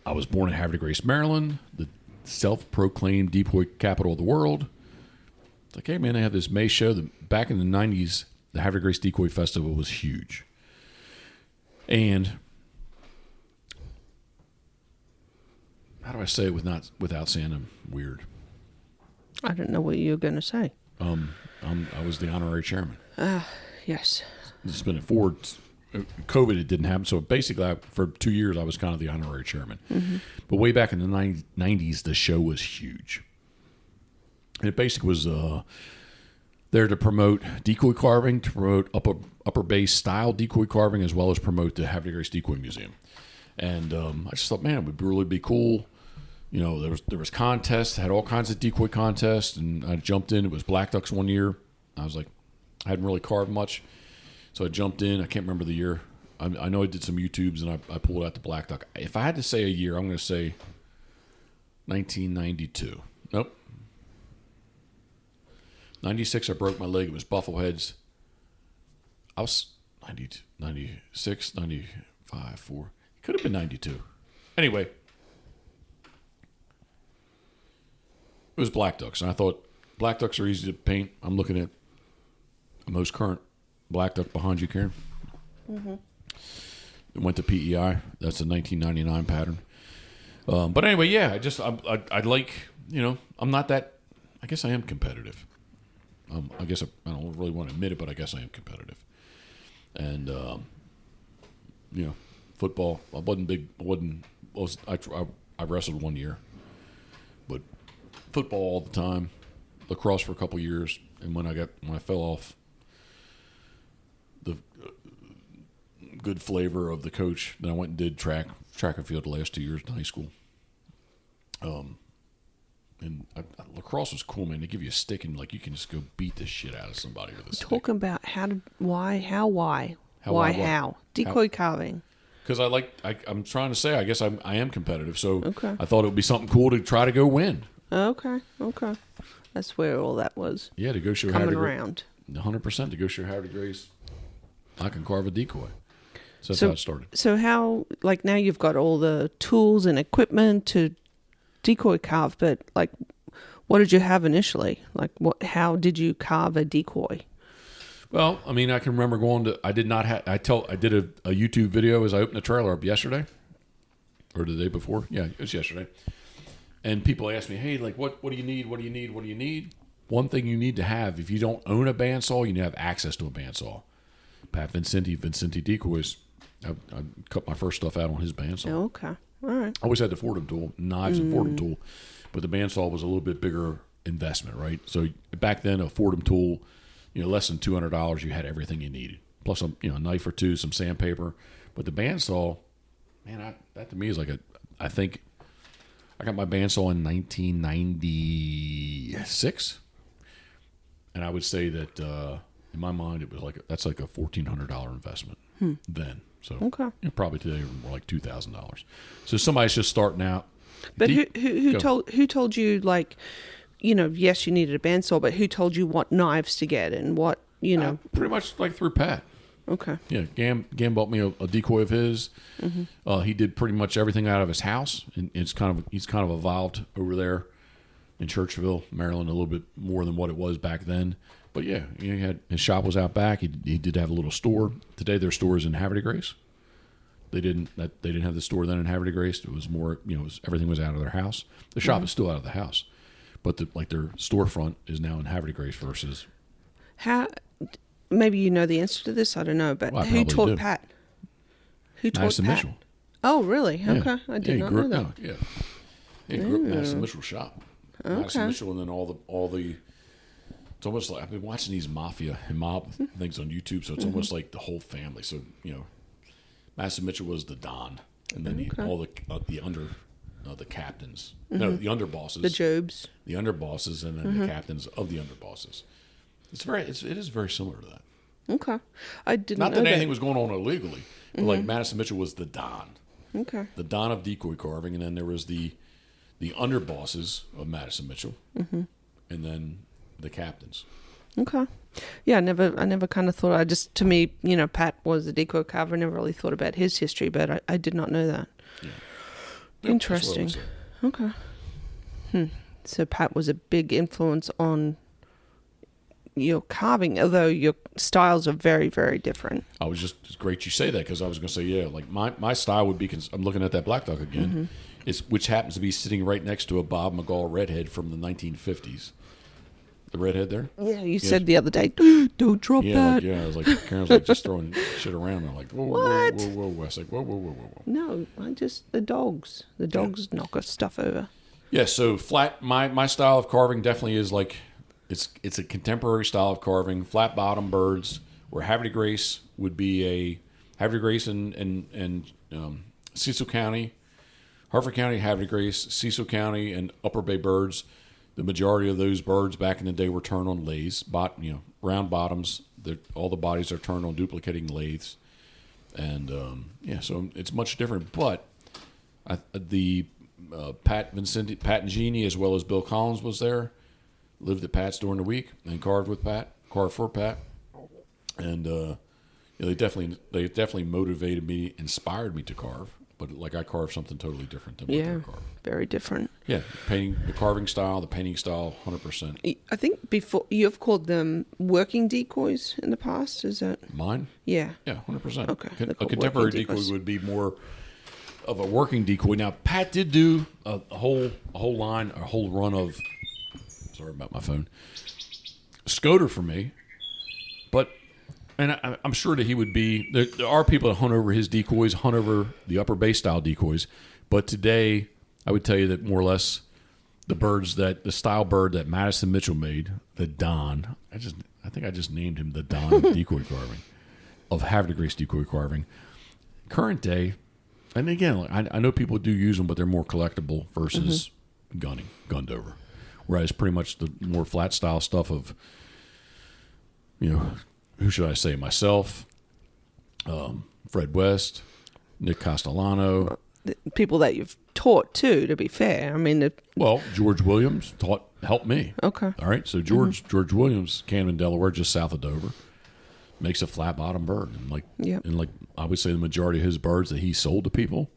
I was born in Havre de Grace, Maryland, the self-proclaimed decoy capital of the world. It's like, hey, man, they have this May show. Back in the 90s, the Havre de Grace Decoy Festival was huge. And how do I say it without saying weird? I don't know what you're going to say. I was the honorary chairman. Yes. It's been forward. COVID, it didn't happen. So basically, for 2 years, I was kind of the honorary chairman. Mm-hmm. But way back in the 90s, the show was huge. And it basically was there to promote decoy carving, to promote upper base style decoy carving, as well as promote the Havre de Grace Decoy Museum. And I just thought, man, it would really be cool. There was contests, had all kinds of decoy contests, and I jumped in. It was black ducks one year. I was like, I hadn't really carved much. So I jumped in. I can't remember the year. I know I did some YouTubes, and I pulled out the black duck. If I had to say a year, I'm going to say 1992. Nope. 96, I broke my leg. It was buffalo heads. I was 92, 96, 95, 4. It could have been 92. Anyway, it was black ducks. And I thought black ducks are easy to paint. I'm looking at the most current black duck behind you, Karen. Mm-hmm. It went to PEI. That's a 1999 pattern. But anyway, yeah, I like, I'm not that, I guess I am competitive. I guess I don't really want to admit it, but I guess I am competitive. And, football, I wasn't big, I wrestled 1 year, but football all the time, lacrosse for a couple years. And when I fell off the good flavor of the coach, then I went and did track and field the last 2 years in high school. And lacrosse was cool, man. They give you a stick and you can just go beat the shit out of somebody with a stick. Talking about why decoy carving. Because I'm trying to say, I guess I am competitive, so okay. I thought it would be something cool to try to go win. Okay. That's where all that was. Yeah, to go show coming around. 100% to go show Harry Grace. I can carve a decoy. So that's how it started. So how, now you've got all the tools and equipment to decoy carve, but what did you have initially? How did you carve a decoy? Well, I mean, I can remember I did a YouTube video as I opened the trailer up yesterday or the day before. Yeah, it was yesterday. And people asked me, hey, what do you need? What do you need? What do you need? One thing you need to have, if you don't own a bandsaw, you need to have access to a bandsaw. Pat Vincenti Decoys, I cut my first stuff out on his bandsaw. Okay. All right. I always had the Fordham tool, knives and Fordham tool, but the bandsaw was a little bit bigger investment, right? So back then, a Fordham tool, less than $200, you had everything you needed, plus a knife or two, some sandpaper. But the bandsaw, man, that to me is I think I got my bandsaw in 1996, and I would say that in my mind it was that's a $1,400 investment then. So okay. Probably today more like $2,000. So somebody's just starting out. But who told you yes, you needed a bandsaw, but who told you what knives to get and what pretty much through Pat. Okay. Yeah, Gam bought me a decoy of his. Mm-hmm. He did pretty much everything out of his house, and he's kind of evolved over there in Churchville, Maryland, a little bit more than what it was back then. But yeah, he had his shop was out back. He did have a little store. Today their store is in Havre de Grace. They didn't have the store then in Havre de Grace. It was more everything was out of their house. The shop is still out of the house, but their storefront is now in Havre de Grace versus. How? Maybe you know the answer to this. I don't know, but who taught Pat? Who taught Madison Pat? Mitchell. Oh, really? Yeah. Okay, I did not know that. Yeah, he grew up in Madison Mitchell shop. Okay. Madison Mitchell, and then all the. It's almost like I've been watching these mafia and mob things on YouTube, so it's almost like the whole family. So Madison Mitchell was the Don, and then all the the captains, no, the underbosses, the Jobs, the underbosses, and then the captains of the underbosses. It is very similar to that. Okay, I didn't. Not know that anything was going on illegally, but Madison Mitchell was the Don. Okay. The Don of decoy carving, and then there was the underbosses of Madison Mitchell, and then the captains. Okay. Yeah, I never kind of thought. To me, Pat was a decoy carver. I never really thought about his history, but I did not know that. Yeah. Interesting. Okay. So Pat was a big influence on your carving, although your styles are very, very different. It's great you say that, because I was going to say, my style would be, I'm looking at that black duck again, which happens to be sitting right next to a Bob McGall redhead from the 1950s. The redhead there? Yeah, you said the other day, don't drop that. I was Karen's just throwing shit around. I'm like, whoa, what? Whoa. I was like, whoa. No, the dogs. The dogs knock us stuff over. Yeah, so flat, my style of carving definitely is it's a contemporary style of carving, flat bottom birds, where Havre de Grace would be Havre de Grace and Cecil County, Harford County, Havre de Grace, Cecil County, and Upper Bay birds. The majority of those birds back in the day were turned on lays, round bottoms. All the bodies are turned on duplicating lathes, and so it's much different. But Pat Vincini, as well as Bill Collins, was there. Lived at Pat's during the week and carved for Pat, and they definitely motivated me, inspired me to carve. But like I carved something totally different than what they're carving. Very different. Yeah, the carving style, the painting style, 100%. I think before you've called them working decoys in the past. Is that Mine? Yeah. Yeah, 100%. Okay. A contemporary decoy would be more of a working decoy. Now, Pat did do a whole run of. Sorry about my phone. Scoter for me, and I'm sure that he would be. There are people that hunt over his decoys, hunt over the upper base style decoys, but today I would tell you that more or less the style bird that Madison Mitchell made, the Don. I think I just named him the Don of decoy carving, of Havre de Grace decoy carving. Current day, and again, I know people do use them, but they're more collectible versus gunned over. Whereas pretty much the more flat style stuff of, who should I say? Myself, Fred West, Nick Castellano. People that you've taught too, to be fair. I mean, George Williams helped me. Okay. All right. So George Williams, Camden, Delaware, just south of Dover, makes a flat bottom bird. And I would say the majority of his birds that he sold to people,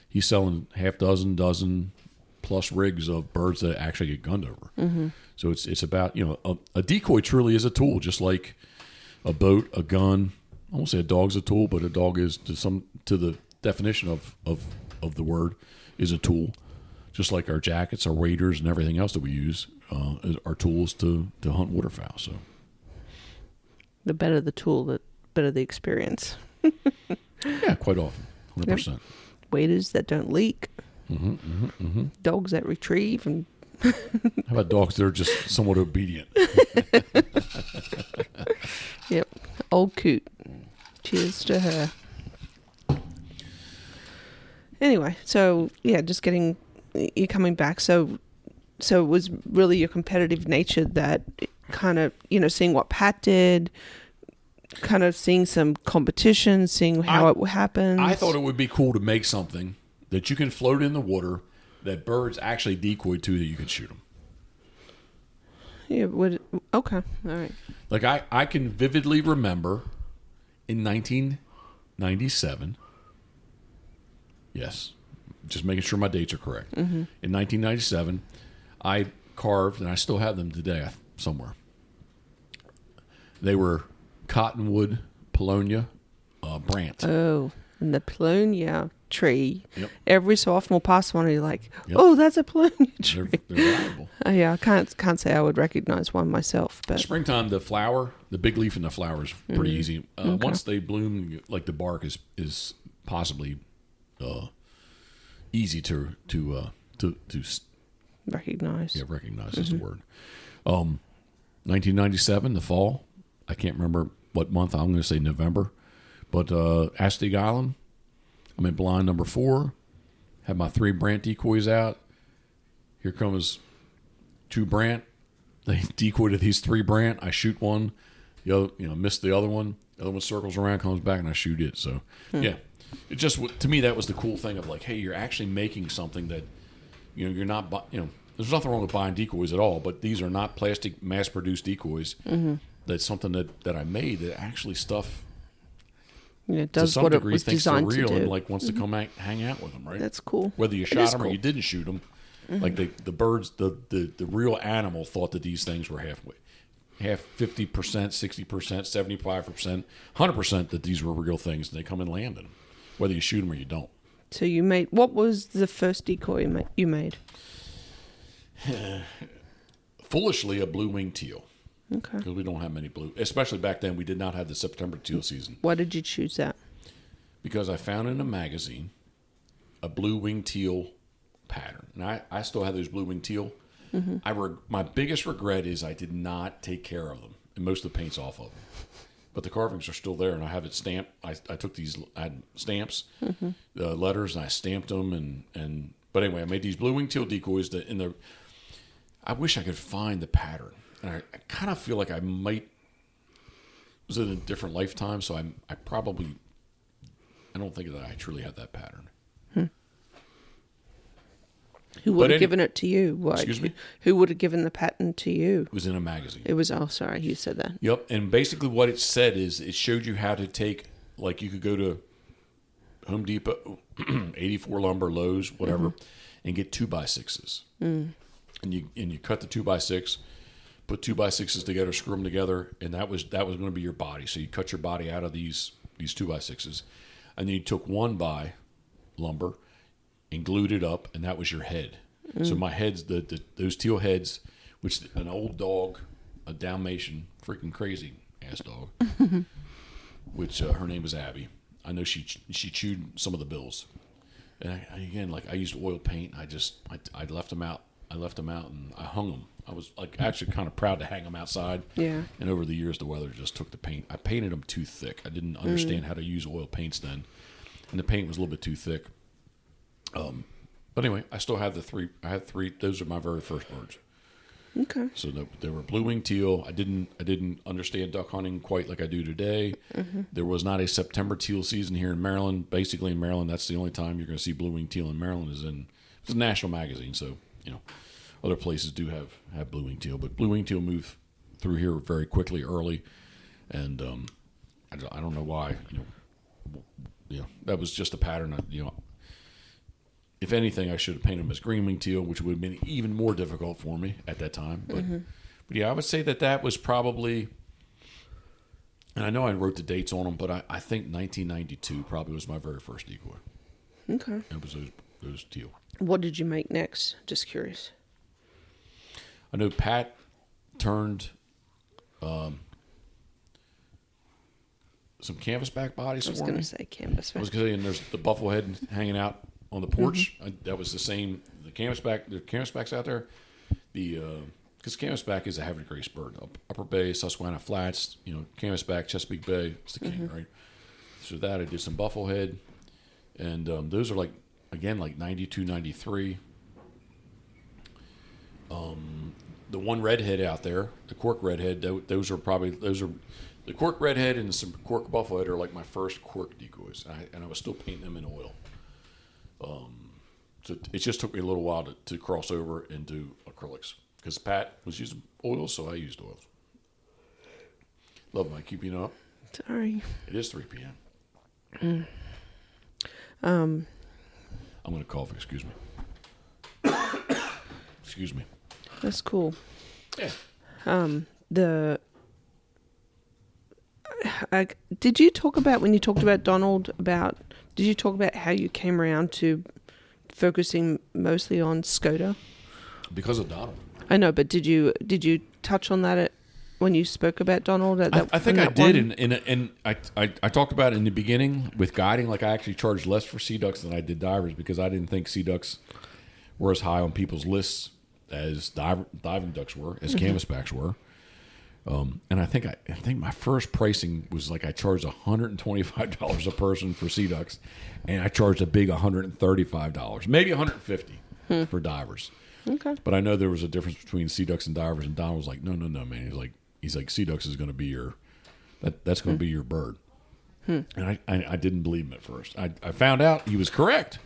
he's selling half dozen plus rigs of birds that actually get gunned over. Mm-hmm. So it's about, a decoy truly is a tool, just like a boat, a gun. I won't say a dog's a tool, but a dog is to the definition of the word is a tool. Just like our jackets, our waders, and everything else that we use are tools to hunt waterfowl. So the better the tool, the better the experience. Yeah, quite often, 100%. Yep. Waders that don't leak. Dogs that retrieve, and how about dogs that are just somewhat obedient? Yep, old coot. Cheers to her. Anyway, so yeah, just getting you coming back. So it was really your competitive nature that kind of seeing what Pat did, kind of seeing some competition, seeing how it happens. I thought it would be cool to make something that you can float in the water that birds actually decoy to, that you can shoot them. Yeah, okay, all right. Like I can vividly remember in 1997, yes, just making sure my dates are correct. Mm-hmm. In 1997, I carved, and I still have them today somewhere. They were cottonwood Polonia brant. Oh, and the Polonia tree. Yep. Every so often we'll pass one and you're like, oh, that's a Polonia tree. They're valuable. Yeah, I can't say I would recognize one myself. But springtime, the big leaf in the flower is pretty easy. Okay. Once they bloom, like the bark is possibly easy to recognize. Yeah, recognize is the word. 1997, the fall. I can't remember what month. I'm going to say November. But Astig Island, I'm in blind number 4. Have my 3 brant decoys out. Here comes 2 brant. They decoy to these 3 brant. I shoot one. The other, miss the other one. The other one circles around, comes back, and I shoot it. So, yeah. It just, to me, that was the cool thing of like, hey, you're actually making something that, you're not, there's nothing wrong with buying decoys at all, but these are not plastic mass-produced decoys. Mm-hmm. That's something that I made that actually stuff. Yeah, it does what it was designed to do. And wants to come hang out with them, right? That's cool. Whether you shot them or you didn't shoot them, like the birds, the real animal thought that these things were half 50%, 60%, 75%, 100% that these were real things, and they come and land in them, whether you shoot them or you don't. So what was the first decoy you made? Foolishly, a blue-winged teal. Okay. Because we don't have many blue, especially back then. We did not have the September teal season. Why did you choose that? Because I found in a magazine a blue-winged teal pattern, and I still have those blue-winged teal. Mm-hmm. My biggest regret is I did not take care of them, and most of the paint's off of them. But the carvings are still there, and I have it stamped. I had stamps, letters, and I stamped them. But anyway, I made these blue-winged teal decoys. I wish I could find the pattern. And I kind of feel like I might was in a different lifetime, so I don't think that I truly had that pattern. Who would have given it to you? Excuse me? Who would have given the pattern to you? It was in a magazine. It was, sorry, you said that. Yep, and basically what it said is it showed you how to take, like you could go to Home Depot, 84 Lumber, Lowe's, whatever, and get 2x6s. And you cut the 2x6, put 2x6s together, screw them together, and that was going to be your body. So you cut your body out of these 2x6s, and then you took 1x lumber and glued it up, and that was your head. So my heads, those teal heads, which an old dog, a Dalmatian, freaking crazy ass dog, which her name was Abby. I know she chewed some of the bills, and I used oil paint. I left them out. And I hung them. I was like actually kind of proud to hang them outside. Yeah. And over the years, the weather just took the paint. I painted them too thick. I didn't understand how to use oil paints then, and the paint was a little bit too thick. But anyway, I still have the three. I had three. Those are my very first birds. Okay. So they were blue-winged teal. I didn't understand duck hunting quite like I do today. There was not a September teal season here in Maryland. Basically, in Maryland, that's the only time you're going to see blue-winged teal in Maryland it's a national magazine. So other places do have blue-winged teal, but blue-winged teal move through here very quickly, early, and I don't know why. That was just a pattern. If anything, I should have painted them as green-winged teal, which would have been even more difficult for me at that time. But yeah, I would say that was probably, and I know I wrote the dates on them, but I think 1992 probably was my very first decoy. Okay. It was those teal. What did you make next? Just curious. I know Pat turned some canvasback bodies for me. I was going to say canvasback. I was going to say, and there's the buffalo head hanging out on the porch. That was the same. The canvasbacks out there. Because canvasback is a heavy grace bird. Upper Bay, Susquehanna Flats, canvasback, Chesapeake Bay. It's the king, right? So that I did some buffalo head, and those are like 92, 93. The one redhead out there, the cork redhead. Those are the cork redhead and some cork buffalo head are like my first cork decoys, and I was still painting them in oil. So it just took me a little while to cross over and do acrylics because Pat was using oils, so I used oils. Love am I keeping up? Sorry. It is 3 p.m. I'm going to cough. Excuse me. Excuse me. That's cool. Yeah. Did you talk about, when you talked about Donald, did you talk about how you came around to focusing mostly on Skoda? Because of Donald. I know, but did you touch on that when you spoke about Donald? I think I did, and I talked about it in the beginning with guiding. Like I actually charged less for sea ducks than I did divers because I didn't think sea ducks were as high on people's lists as diving ducks were, as canvasbacks were. And I think my first pricing was like I charged $125 a person for sea ducks, and I charged a big $135, maybe $150 for divers. Okay. But I know there was a difference between sea ducks and divers, and Don was like, "No, man." He's like, sea ducks is going to be that's going to be your bird. And I didn't believe him at first. I found out he was correct.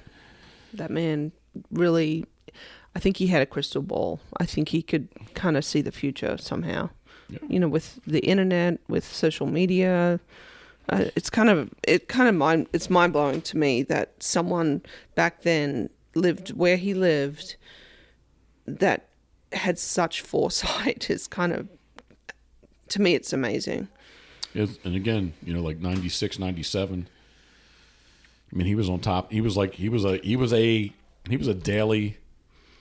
That man really, I think he had a crystal ball. I think he could kind of see the future somehow. Yeah. With the internet, with social media, it's mind blowing to me that someone back then lived where he lived that had such foresight. Is kind of, to me, it's amazing. And again, like 96, 97. I mean, he was on top. He was a daily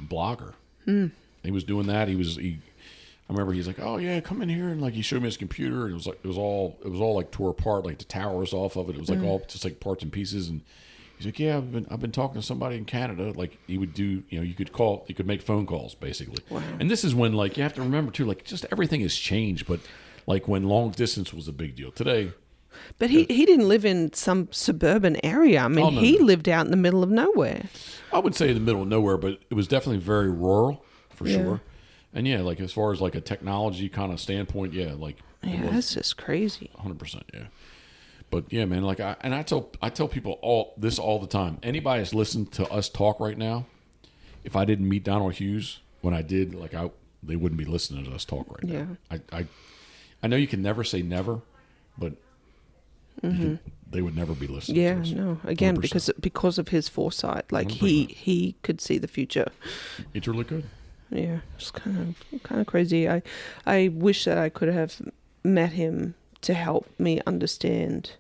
blogger. He was doing that. I remember he's like, "Oh yeah, come in here," and like he showed me his computer, and it was all like tore apart, like the tower was off of it. It was like all just like parts and pieces. And he's like, "Yeah, I've been talking to somebody in Canada." Like he would do, you could make phone calls basically. Wow. And this is when like you have to remember too, like just everything has changed, but like when long distance was a big deal today. But he didn't live in some suburban area. I mean, he lived out in the middle of nowhere. I would say in the middle of nowhere, but it was definitely very rural for sure. And yeah, like as far as like a technology kind of standpoint, yeah, like Yeah, that's just crazy. 100%, yeah. But yeah, man, like I tell people all the time. Anybody that's listened to us talk right now, if I didn't meet Donald Hughes when I did, they wouldn't be listening to us talk right now. I know you can never say never, but they would never be listening. Yeah, to us. no. Again, 100%. because of his foresight, like 100%. he could see the future. It's really good. Yeah, it's kind of crazy. I wish that I could have met him to help me understand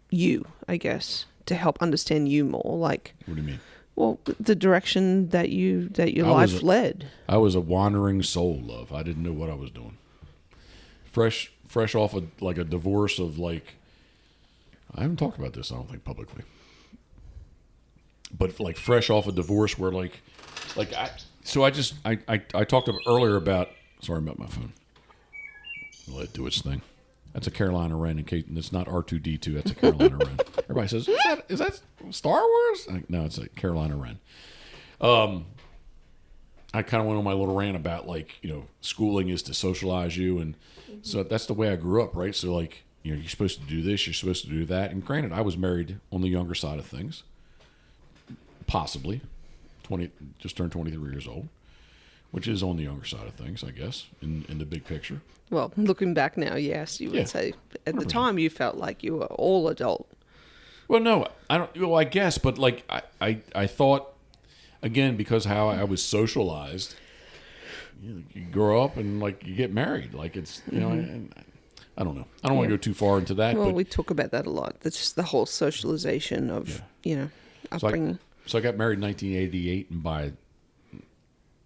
you, I guess, to help understand you more. Like, What do you mean? well, the direction that your I was life led. I was a wandering soul, love. I didn't know what I was doing. Fresh off of like a divorce of like, I haven't talked about this, I don't think, publicly. But like fresh off a divorce where I talked earlier about, sorry about my phone. I'll let it do its thing. That's a Carolina Wren. In case it's not R2D2, that's a Carolina Wren. Everybody says, "Is that Star Wars?" No, it's a Carolina Wren. I kind of went on my little rant about schooling is to socialize you, and so that's the way I grew up, right? So you're supposed to do this, you're supposed to do that. And granted, I was married on the younger side of things, possibly just turned 23 years old, which is on the younger side of things, I guess, in the big picture. Well, looking back now, yes, you would say at the 100%. time you felt like you were all adult. Well, no, I don't. Well, I guess, but I thought, again, because how I was socialized, you grow up and you get married, it's and I don't know. I don't want to go too far into that. Well, but we talk about that a lot. That's just the whole socialization of upbringing. So I got married in 1988, and by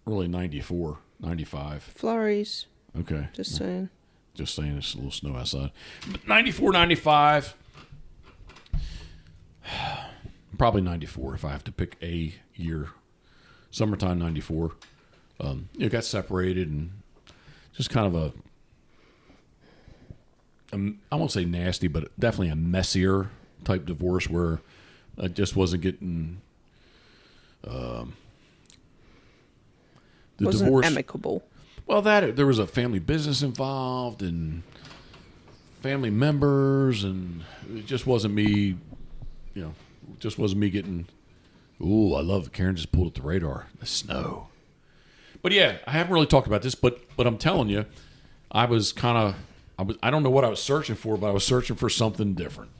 early 94, 95. Flurries. Okay. Just saying. Just saying, it's a little snow outside. But 94, 95. Probably 94 if I have to pick a year. Summertime 94. Got separated and just kind of I won't say nasty, but definitely a messier type divorce where I just wasn't getting the Wasn't divorce amicable. Well, there was a family business involved and family members, and it just wasn't me. Just wasn't me getting. Ooh, I love Karen just pulled up the radar. The snow. But yeah, I haven't really talked about this, but I'm telling you, I don't know what I was searching for, but I was searching for something different.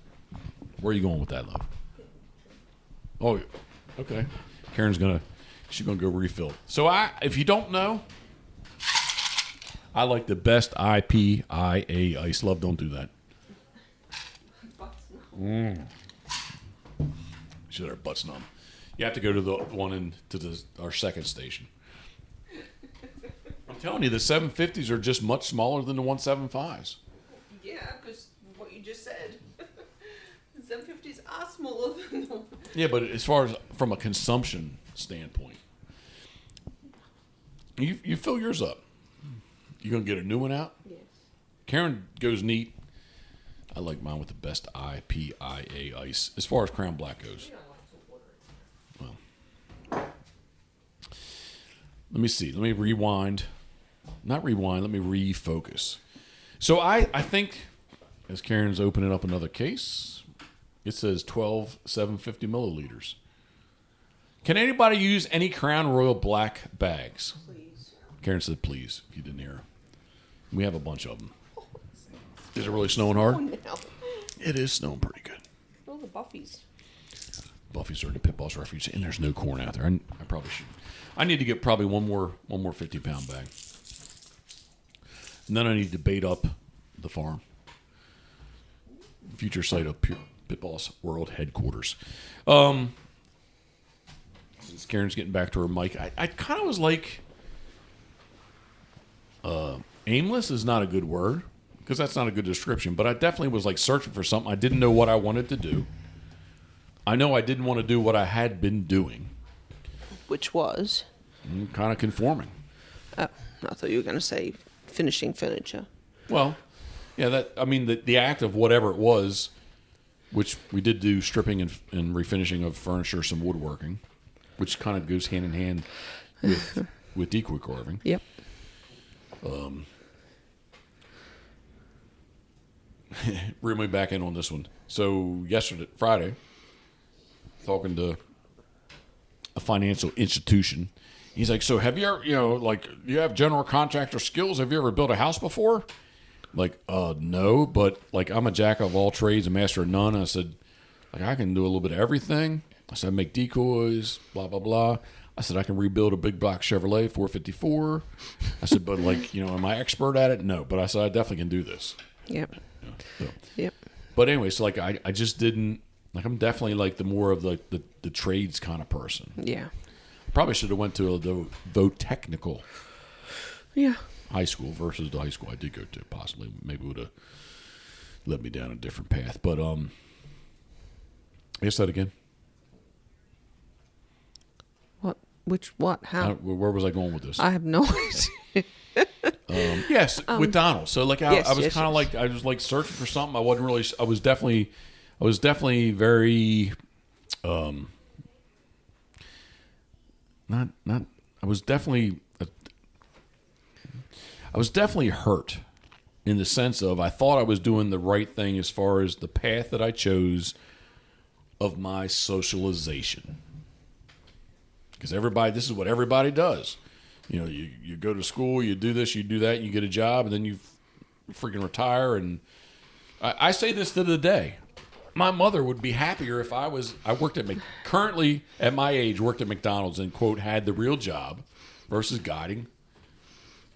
Where are you going with that, love? Oh, okay. She's gonna go refill. So if you don't know. I like the best IPIA ice. Love, don't do that. She let her butts numb. You have to go to the one our second station. I'm telling you, the 750s are just much smaller than the 175s. Yeah, because what you just said. The 750s are smaller than the... Yeah, but as far as from a consumption standpoint, you fill yours up. You gonna get a new one out? Yes. Karen goes neat. I like mine with the best IPIA ice as far as Crown Black goes. Well, let me see. Let me rewind. Not rewind. Let me refocus. So I think as Karen's opening up another case, it says 12 750 milliliters. Can anybody use any Crown Royal Black bags? Please. Karen said, please, if you didn't hear her. We have a bunch of them. Is it really snowing hard? Oh, no. It is snowing pretty good. Oh, the Buffies. Buffy's are the Pitboss refuge, and there's no corn out there. I probably should. I need to get probably one more 50-pound bag. And then I need to bait up the farm. Future site of Pitboss World Headquarters. Since Karen's getting back to her mic, I kind of was like... aimless is not a good word because that's not a good description, but I definitely was searching for something. I didn't know what I wanted to do. I know I didn't want to do what I had been doing. Which was? Kind of conforming. Oh, I thought you were going to say finishing furniture. Well, yeah, the act of whatever it was, which we did do stripping and refinishing of furniture, some woodworking, which kind of goes hand in hand with decoy carving. Yep. reel me back in on this one. So Friday, talking to a financial institution, he's like, "So have you ever, like, you have general contractor skills? Have you ever built a house before?" Like, no, but like I'm a jack of all trades, a master of none. I said, like, I can do a little bit of everything. I said, I make decoys, blah blah blah. I said, I can rebuild a big block Chevrolet 454. I said, but like, am I expert at it? No, but I said I definitely can do this. Yep. So. Yep. But anyway, so like I just didn't like. I'm definitely like the more of the trades kind of person. Yeah. Probably should have went to the technical. Yeah. High school versus the high school I did go to. Possibly, maybe would have led me down a different path. But guess that again. What? How? Where was I going with this? I have no idea. Yes, with Donald. So like I was yes, kind of like I was like searching for something. I wasn't really. I was definitely very. Not. I was definitely hurt in the sense of I thought I was doing the right thing as far as the path that I chose of my socialization. Because this is what everybody does. You go to school, you do this, you do that, you get a job, and then you freaking retire. And I say this to the day. My mother would be happier if I worked currently at my age, worked at McDonald's and, quote, had the real job versus guiding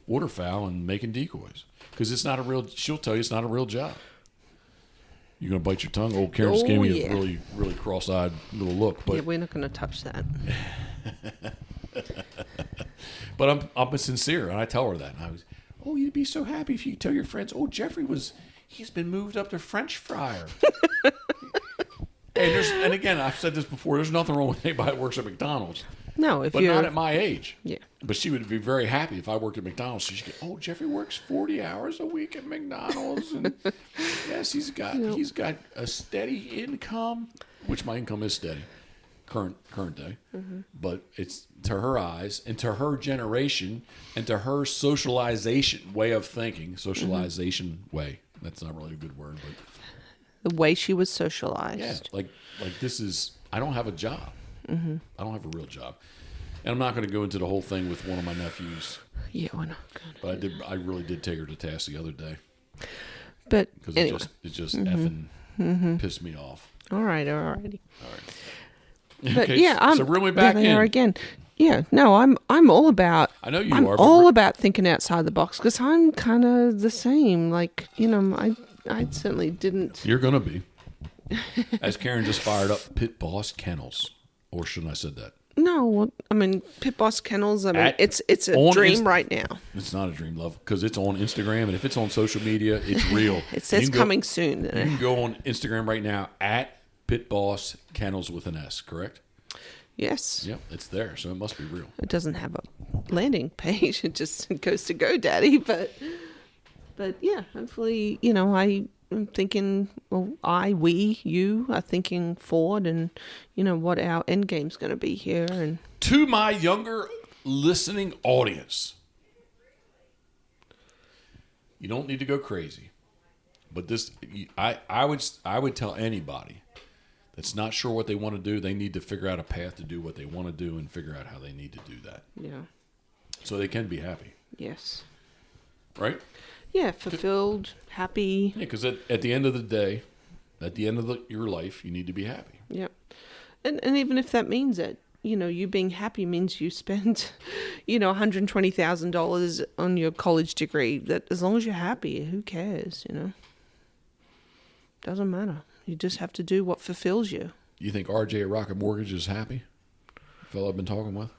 waterfowl and making decoys. Because she'll tell you it's not a real job. You're going to bite your tongue? Old Karen just gave me a really, really cross-eyed little look. But, yeah, we're not going to touch that. But I'm sincere, and I tell her that. And I was, you'd be so happy if you tell your friends, he's been moved up to French fryer. and again, I've said this before, there's nothing wrong with anybody that works at McDonald's. No, but not at my age. Yeah. But she would be very happy if I worked at McDonald's. She'd go, Jeffrey works 40 hours a week at McDonald's, and yes, he's got a steady income, which my income is steady, current day. Mm-hmm. But it's to her eyes and to her generation and to her socialization way of thinking, way. That's not really a good word, but the way she was socialized. Yeah, like this is. I don't have a job. Mm-hmm. I don't have a real job, and I'm not going to go into the whole thing with one of my nephews. Yeah, we're not going to. But I really did take her to task the other day. But because anyway. it just effing pissed me off. All right. But okay, yeah, so reel me back in again. Yeah, no, I'm all about. I know you I'm are. all about thinking outside the box because I'm kind of the same. Like I certainly didn't. You're gonna be. As Karen just fired up Pitboss Kennels. Or shouldn't I have said that? No, I mean Pitboss Kennels. I mean it's a dream right now. It's not a dream, love, because it's on Instagram, and if it's on social media, it's real. It says coming soon. You can go on Instagram right now at Pitboss Kennels with an S, correct? Yes. Yep, it's there, so it must be real. It doesn't have a landing page; it just goes to GoDaddy. But yeah, hopefully, I'm thinking, you are thinking forward and, what our end game's going to be here. And to my younger listening audience, you don't need to go crazy. But I would tell anybody that's not sure what they want to do, they need to figure out a path to do what they want to do and figure out how they need to do that. Yeah. So they can be happy. Yes. Right? Yeah, fulfilled, happy. Yeah, because at the end of the day, at the end of your life, you need to be happy. Yeah. And even if that means that, you being happy means you spend, $120,000 on your college degree, that as long as you're happy, who cares, Doesn't matter. You just have to do what fulfills you. You think RJ at Rocket Mortgage is happy? The fellow I've been talking with?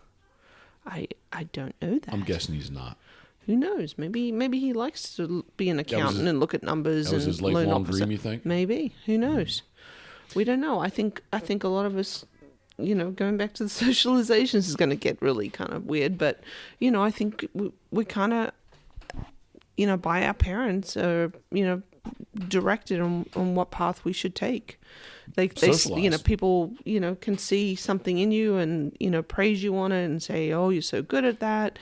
I don't know that. I'm guessing he's not. Who knows? Maybe he likes to be an accountant and look at numbers. That was his lifelong dream, you think? Maybe. Who knows? We don't know. I think a lot of us, going back to the socializations is going to get really kind of weird. But, I think we kind of, by our parents are, directed on what path we should take. They people, can see something in you and, praise you on it and say, oh, you're so good at that.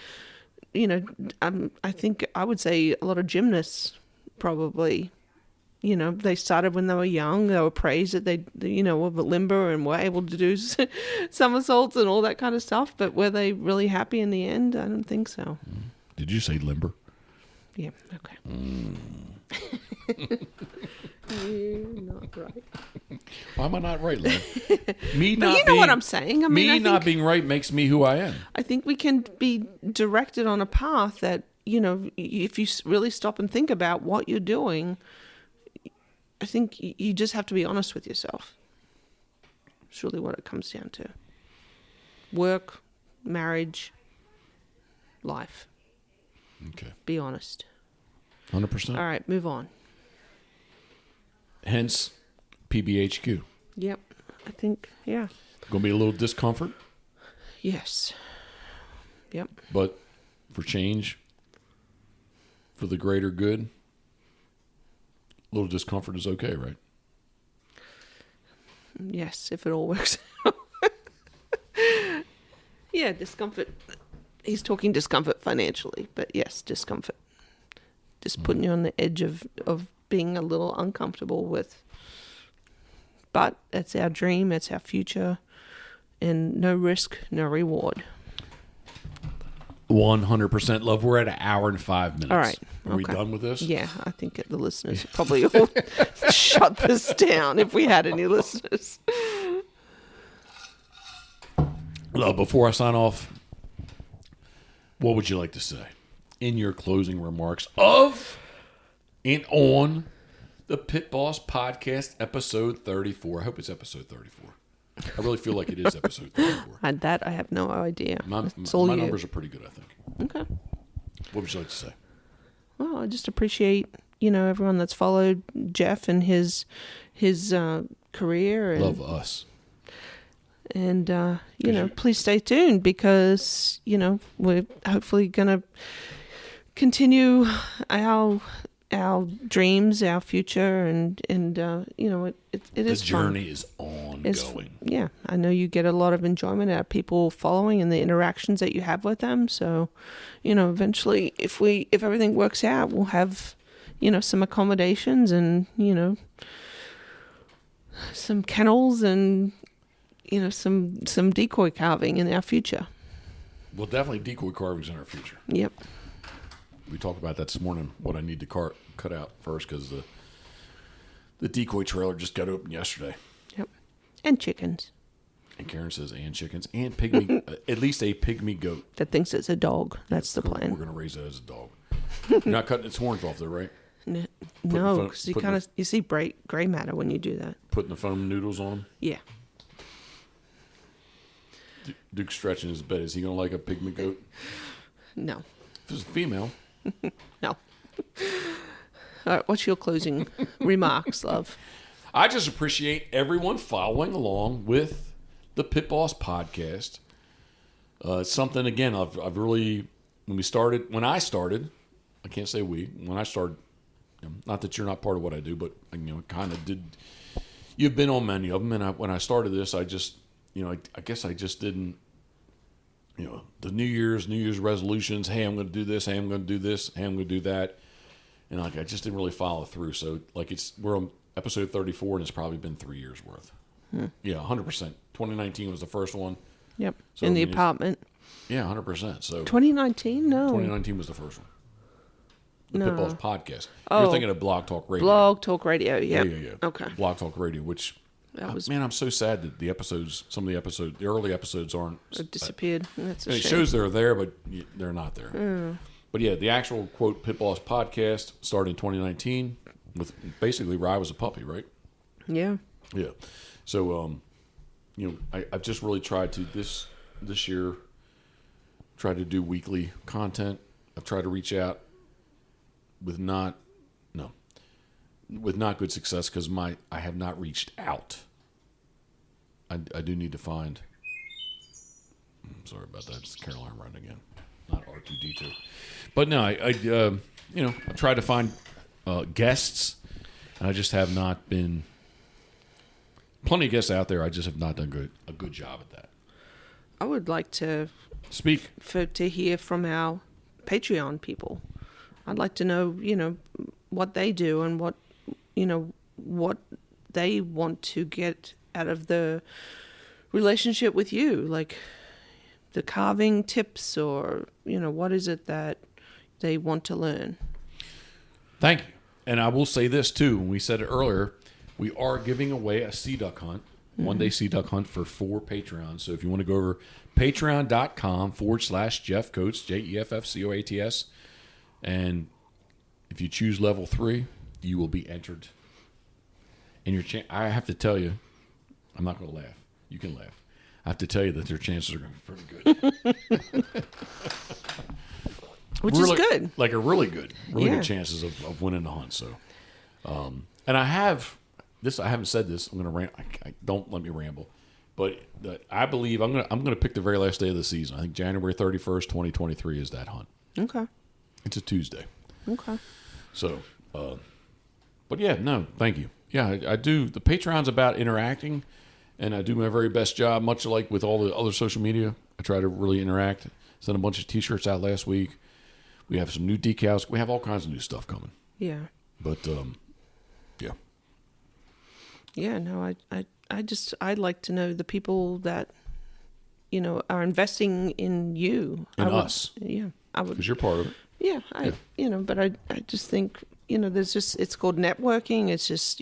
I think I would say a lot of gymnasts probably they started when they were young. They were praised that they, were limber and were able to do somersaults and all that kind of stuff. But were they really happy in the end? I don't think so. Did you say limber? Yeah. Okay. You're not right. Why am I not right, Lynn? Me But not you know what I'm saying. I mean, I not think, being right makes me who I am. I think we can be directed on a path that, if you really stop and think about what you're doing, I think you just have to be honest with yourself. It's really what it comes down to. Work, marriage, life. Okay. Be honest. 100%. All right, move on. Hence, PBHQ. Yep. I think, yeah. Going to be a little discomfort, Yes. Yep. but for change, for the greater good, a little discomfort is okay, right? Yes, if it all works out. Yeah, discomfort. He's talking discomfort financially, but yes, discomfort. Just putting you on the edge of being a little uncomfortable with. But it's our dream, it's our future, and no risk, no reward. 100% love. We're at an hour and 5 minutes. All right. Are we Okay. done with this? Yeah, I think the listeners would probably all shut this down if we had any listeners. Well, before I sign off, what would you like to say in your closing remarks of and on the Pitboss Podcast, episode 34? I hope it's episode 34. I really feel like it is episode 34. And that I have no idea. My That's all you. numbers are pretty good, I think. Okay. What would you like to say? Well, I just appreciate, everyone that's followed Jeff and his career. And, Love us. And, please stay tuned because, we're hopefully going to continue our dreams, our future, and it is The fun. journey is ongoing. Yeah, I know you get a lot of enjoyment out of people following and the interactions that you have with them. So, eventually, if everything works out, we'll have, some accommodations and, some kennels and, some decoy carving in our future. Well, definitely decoy carvings in our future. Yep. We talked about that this morning, what I need to cut out first because the decoy trailer just got open yesterday. Yep. And chickens. And Karen says, and chickens, and pygmy, at least a pygmy goat. That thinks it's a dog. That's the We're plan. going to raise that as a dog. You're not cutting its horns off, though, right? No, phone- because you putting you see gray matter when you do that. Putting the foam noodles on them. Yeah. Duke's stretching his bed. Is he going to like a pygmy goat? No. If it's a female. No. All right, what's your closing remarks, love? I just appreciate everyone following along with the Pitboss Podcast. It's something, again, I've really, when I started, I can't say when I started, not that you're not part of what I do, but, kind of did, you've been on many of them, and when I started this, I just, I guess I just didn't, the New Year's resolutions, hey, I'm going to do this, hey, I'm going to do this, hey, I'm going to do that, and I just didn't really follow through, so, we're on episode 34, and it's probably been 3 years worth. Yeah, 100%. 2019 was the first one. Yep. So, in the apartment. Yeah, 100%. So 2019? No. 2019 was the first one. The No. Pitboss Podcast. Oh. You're thinking of Blog Talk Radio. Blog Talk Radio. Yep. Yeah. Okay. Blog Talk Radio, which, That was man, I'm so sad that the early episodes aren't. disappeared. That's a It shame. shows they're there, but they're not there. But yeah, the actual, quote, Pitboss Podcast started in 2019 with basically where I was a puppy, right? Yeah. Yeah. So, I've just really tried to, this year, try to do weekly content. I've tried to reach out with not good success because I have not reached out. I do need to find. I'm sorry about that. It's Caroline running again, not R2D2. But no, I've tried to find guests, and I just have not been. Plenty of guests out there. I just have not done a good job at that. I would like to Speak. to hear from our Patreon people. I'd like to know, what they do and what, what they want to get out of the relationship with you, like the carving tips, or what is it that they want to learn. Thank you. And I will say this too, we said it earlier, we are giving away a sea duck hunt, one-day sea duck hunt for 4 Patreons. So if you want to go over patreon.com/Jeff Coates, JEFFCOATS, and if you choose level 3, you will be entered. And I have to tell you, I'm not going to laugh. You can laugh. I have to tell you that their chances are going to be pretty good. Which is good. Like a really good good chances of winning the hunt. So, and I haven't said this. I'm going to don't let me ramble, but I believe I'm going to pick the very last day of the season. I think January 31st, 2023 is that hunt. Okay. It's a Tuesday. Okay. So, but yeah, no, thank you. Yeah, I do. The Patreon's about interacting, and I do my very best job, much like with all the other social media. I try to really interact. Sent a bunch of T-shirts out last week. We have some new decals. We have all kinds of new stuff coming. Yeah. But, yeah. Yeah, no, I'd like to know the people that, are investing in you. Us. Yeah. I would. Because you're part of it. Yeah, but I just think, it's called networking. It's just,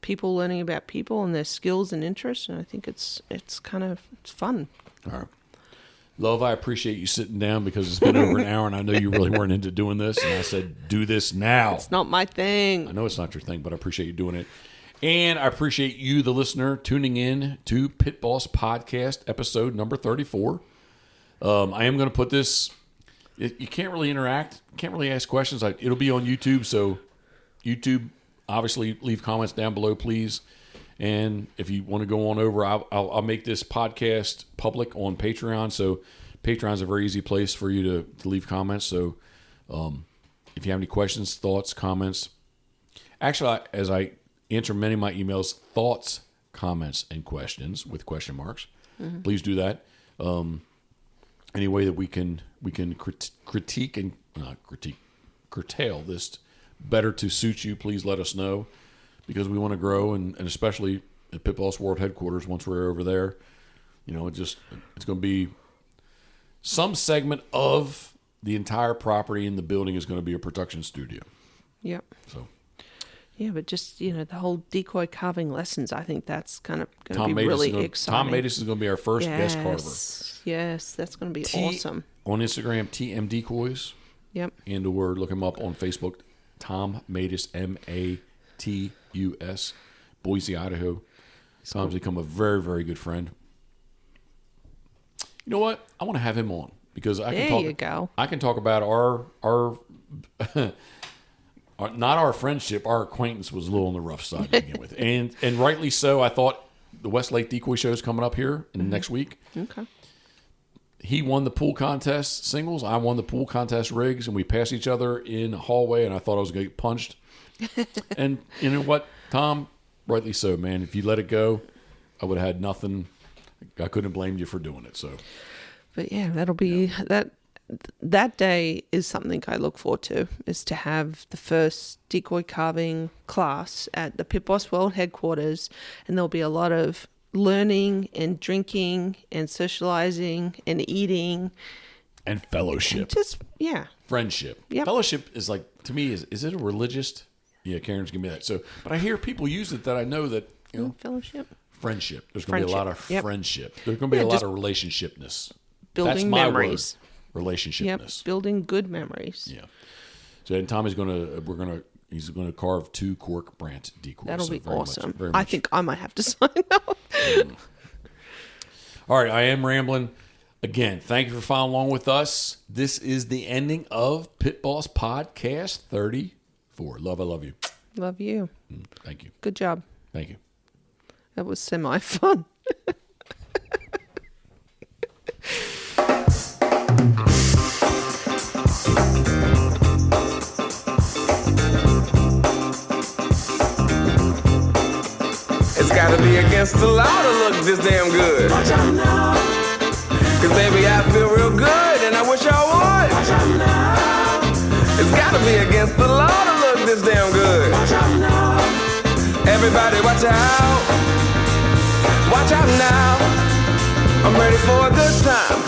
people learning about people and their skills and interests. And I think it's fun. All right. Love, I appreciate you sitting down because it's been over an hour and I know you really weren't into doing this. And I said, do this now. It's not my thing. I know it's not your thing, but I appreciate you doing it. And I appreciate you, the listener, tuning in to Pitboss Podcast, episode number 34. I am going to put this... You can't really interact, can't really ask questions. It'll be on YouTube, so YouTube, obviously, leave comments down below, please. And if you want to go on over, I'll make this podcast public on Patreon. So Patreon's a very easy place for you to leave comments. So if you have any questions, thoughts, comments, actually, as I answer many of my emails, thoughts, comments, and questions with question marks, please do that. Any way that we can critique and curtail this better to suit you, please let us know, because we want to grow, and especially at Pitboss World Headquarters, once we're over there, it's going to be some segment of the entire property in the building is going to be a production studio. Yep. So. Yeah, but just, the whole decoy carving lessons, I think that's kind of going to be really exciting. Tom Matus is going to be our first guest carver. Yes, that's going to be awesome. On Instagram, TM Decoys. Yep. And or look him up on Facebook, Tom Matus, Matus, Boise, Idaho. Tom's become a very, very good friend. You know what? I want to have him on because I can talk about our not our friendship, our acquaintance was a little on the rough side to begin with. And rightly so. I thought the Westlake Decoy Show is coming up here in next week. Okay. He won the pool contest singles. I won the pool contest rigs, and we passed each other in the hallway, and I thought I was going to get punched. And you know what, Tom? Rightly so, man. If you let it go, I would have had nothing. I couldn't blame you for doing it. So, but yeah, that'll be that day is something I look forward to, is to have the first decoy carving class at the Pitboss World Headquarters, and there'll be a lot of learning and drinking and socializing and eating and fellowship. Friendship. Yep. Fellowship is like, to me, is it a religious? Yeah, Karen's giving me that. So, but I hear people use it that I know that fellowship, friendship. There's going to be a lot of friendship. There's going to be a lot of relationshipness. Building That's my memories. Word. Relationshipness. Yep. Building good memories. Yeah. So, and Tommy's he's going to carve 2 cork brant decoys. That'll be awesome. Much. I think I might have to sign up. All right, I am rambling. Again, thank you for following along with us. This is the ending of Pitboss Podcast 34. Love, I love you. Love you. Thank you. Good job. Thank you. That was semi-fun. It's gotta be against the law to look this damn good. Watch out now. Cause baby, I feel real good and I wish I would. Watch out now. It's gotta be against the law to look this damn good. Watch out now. Everybody watch out. Watch out now. I'm ready for a good time.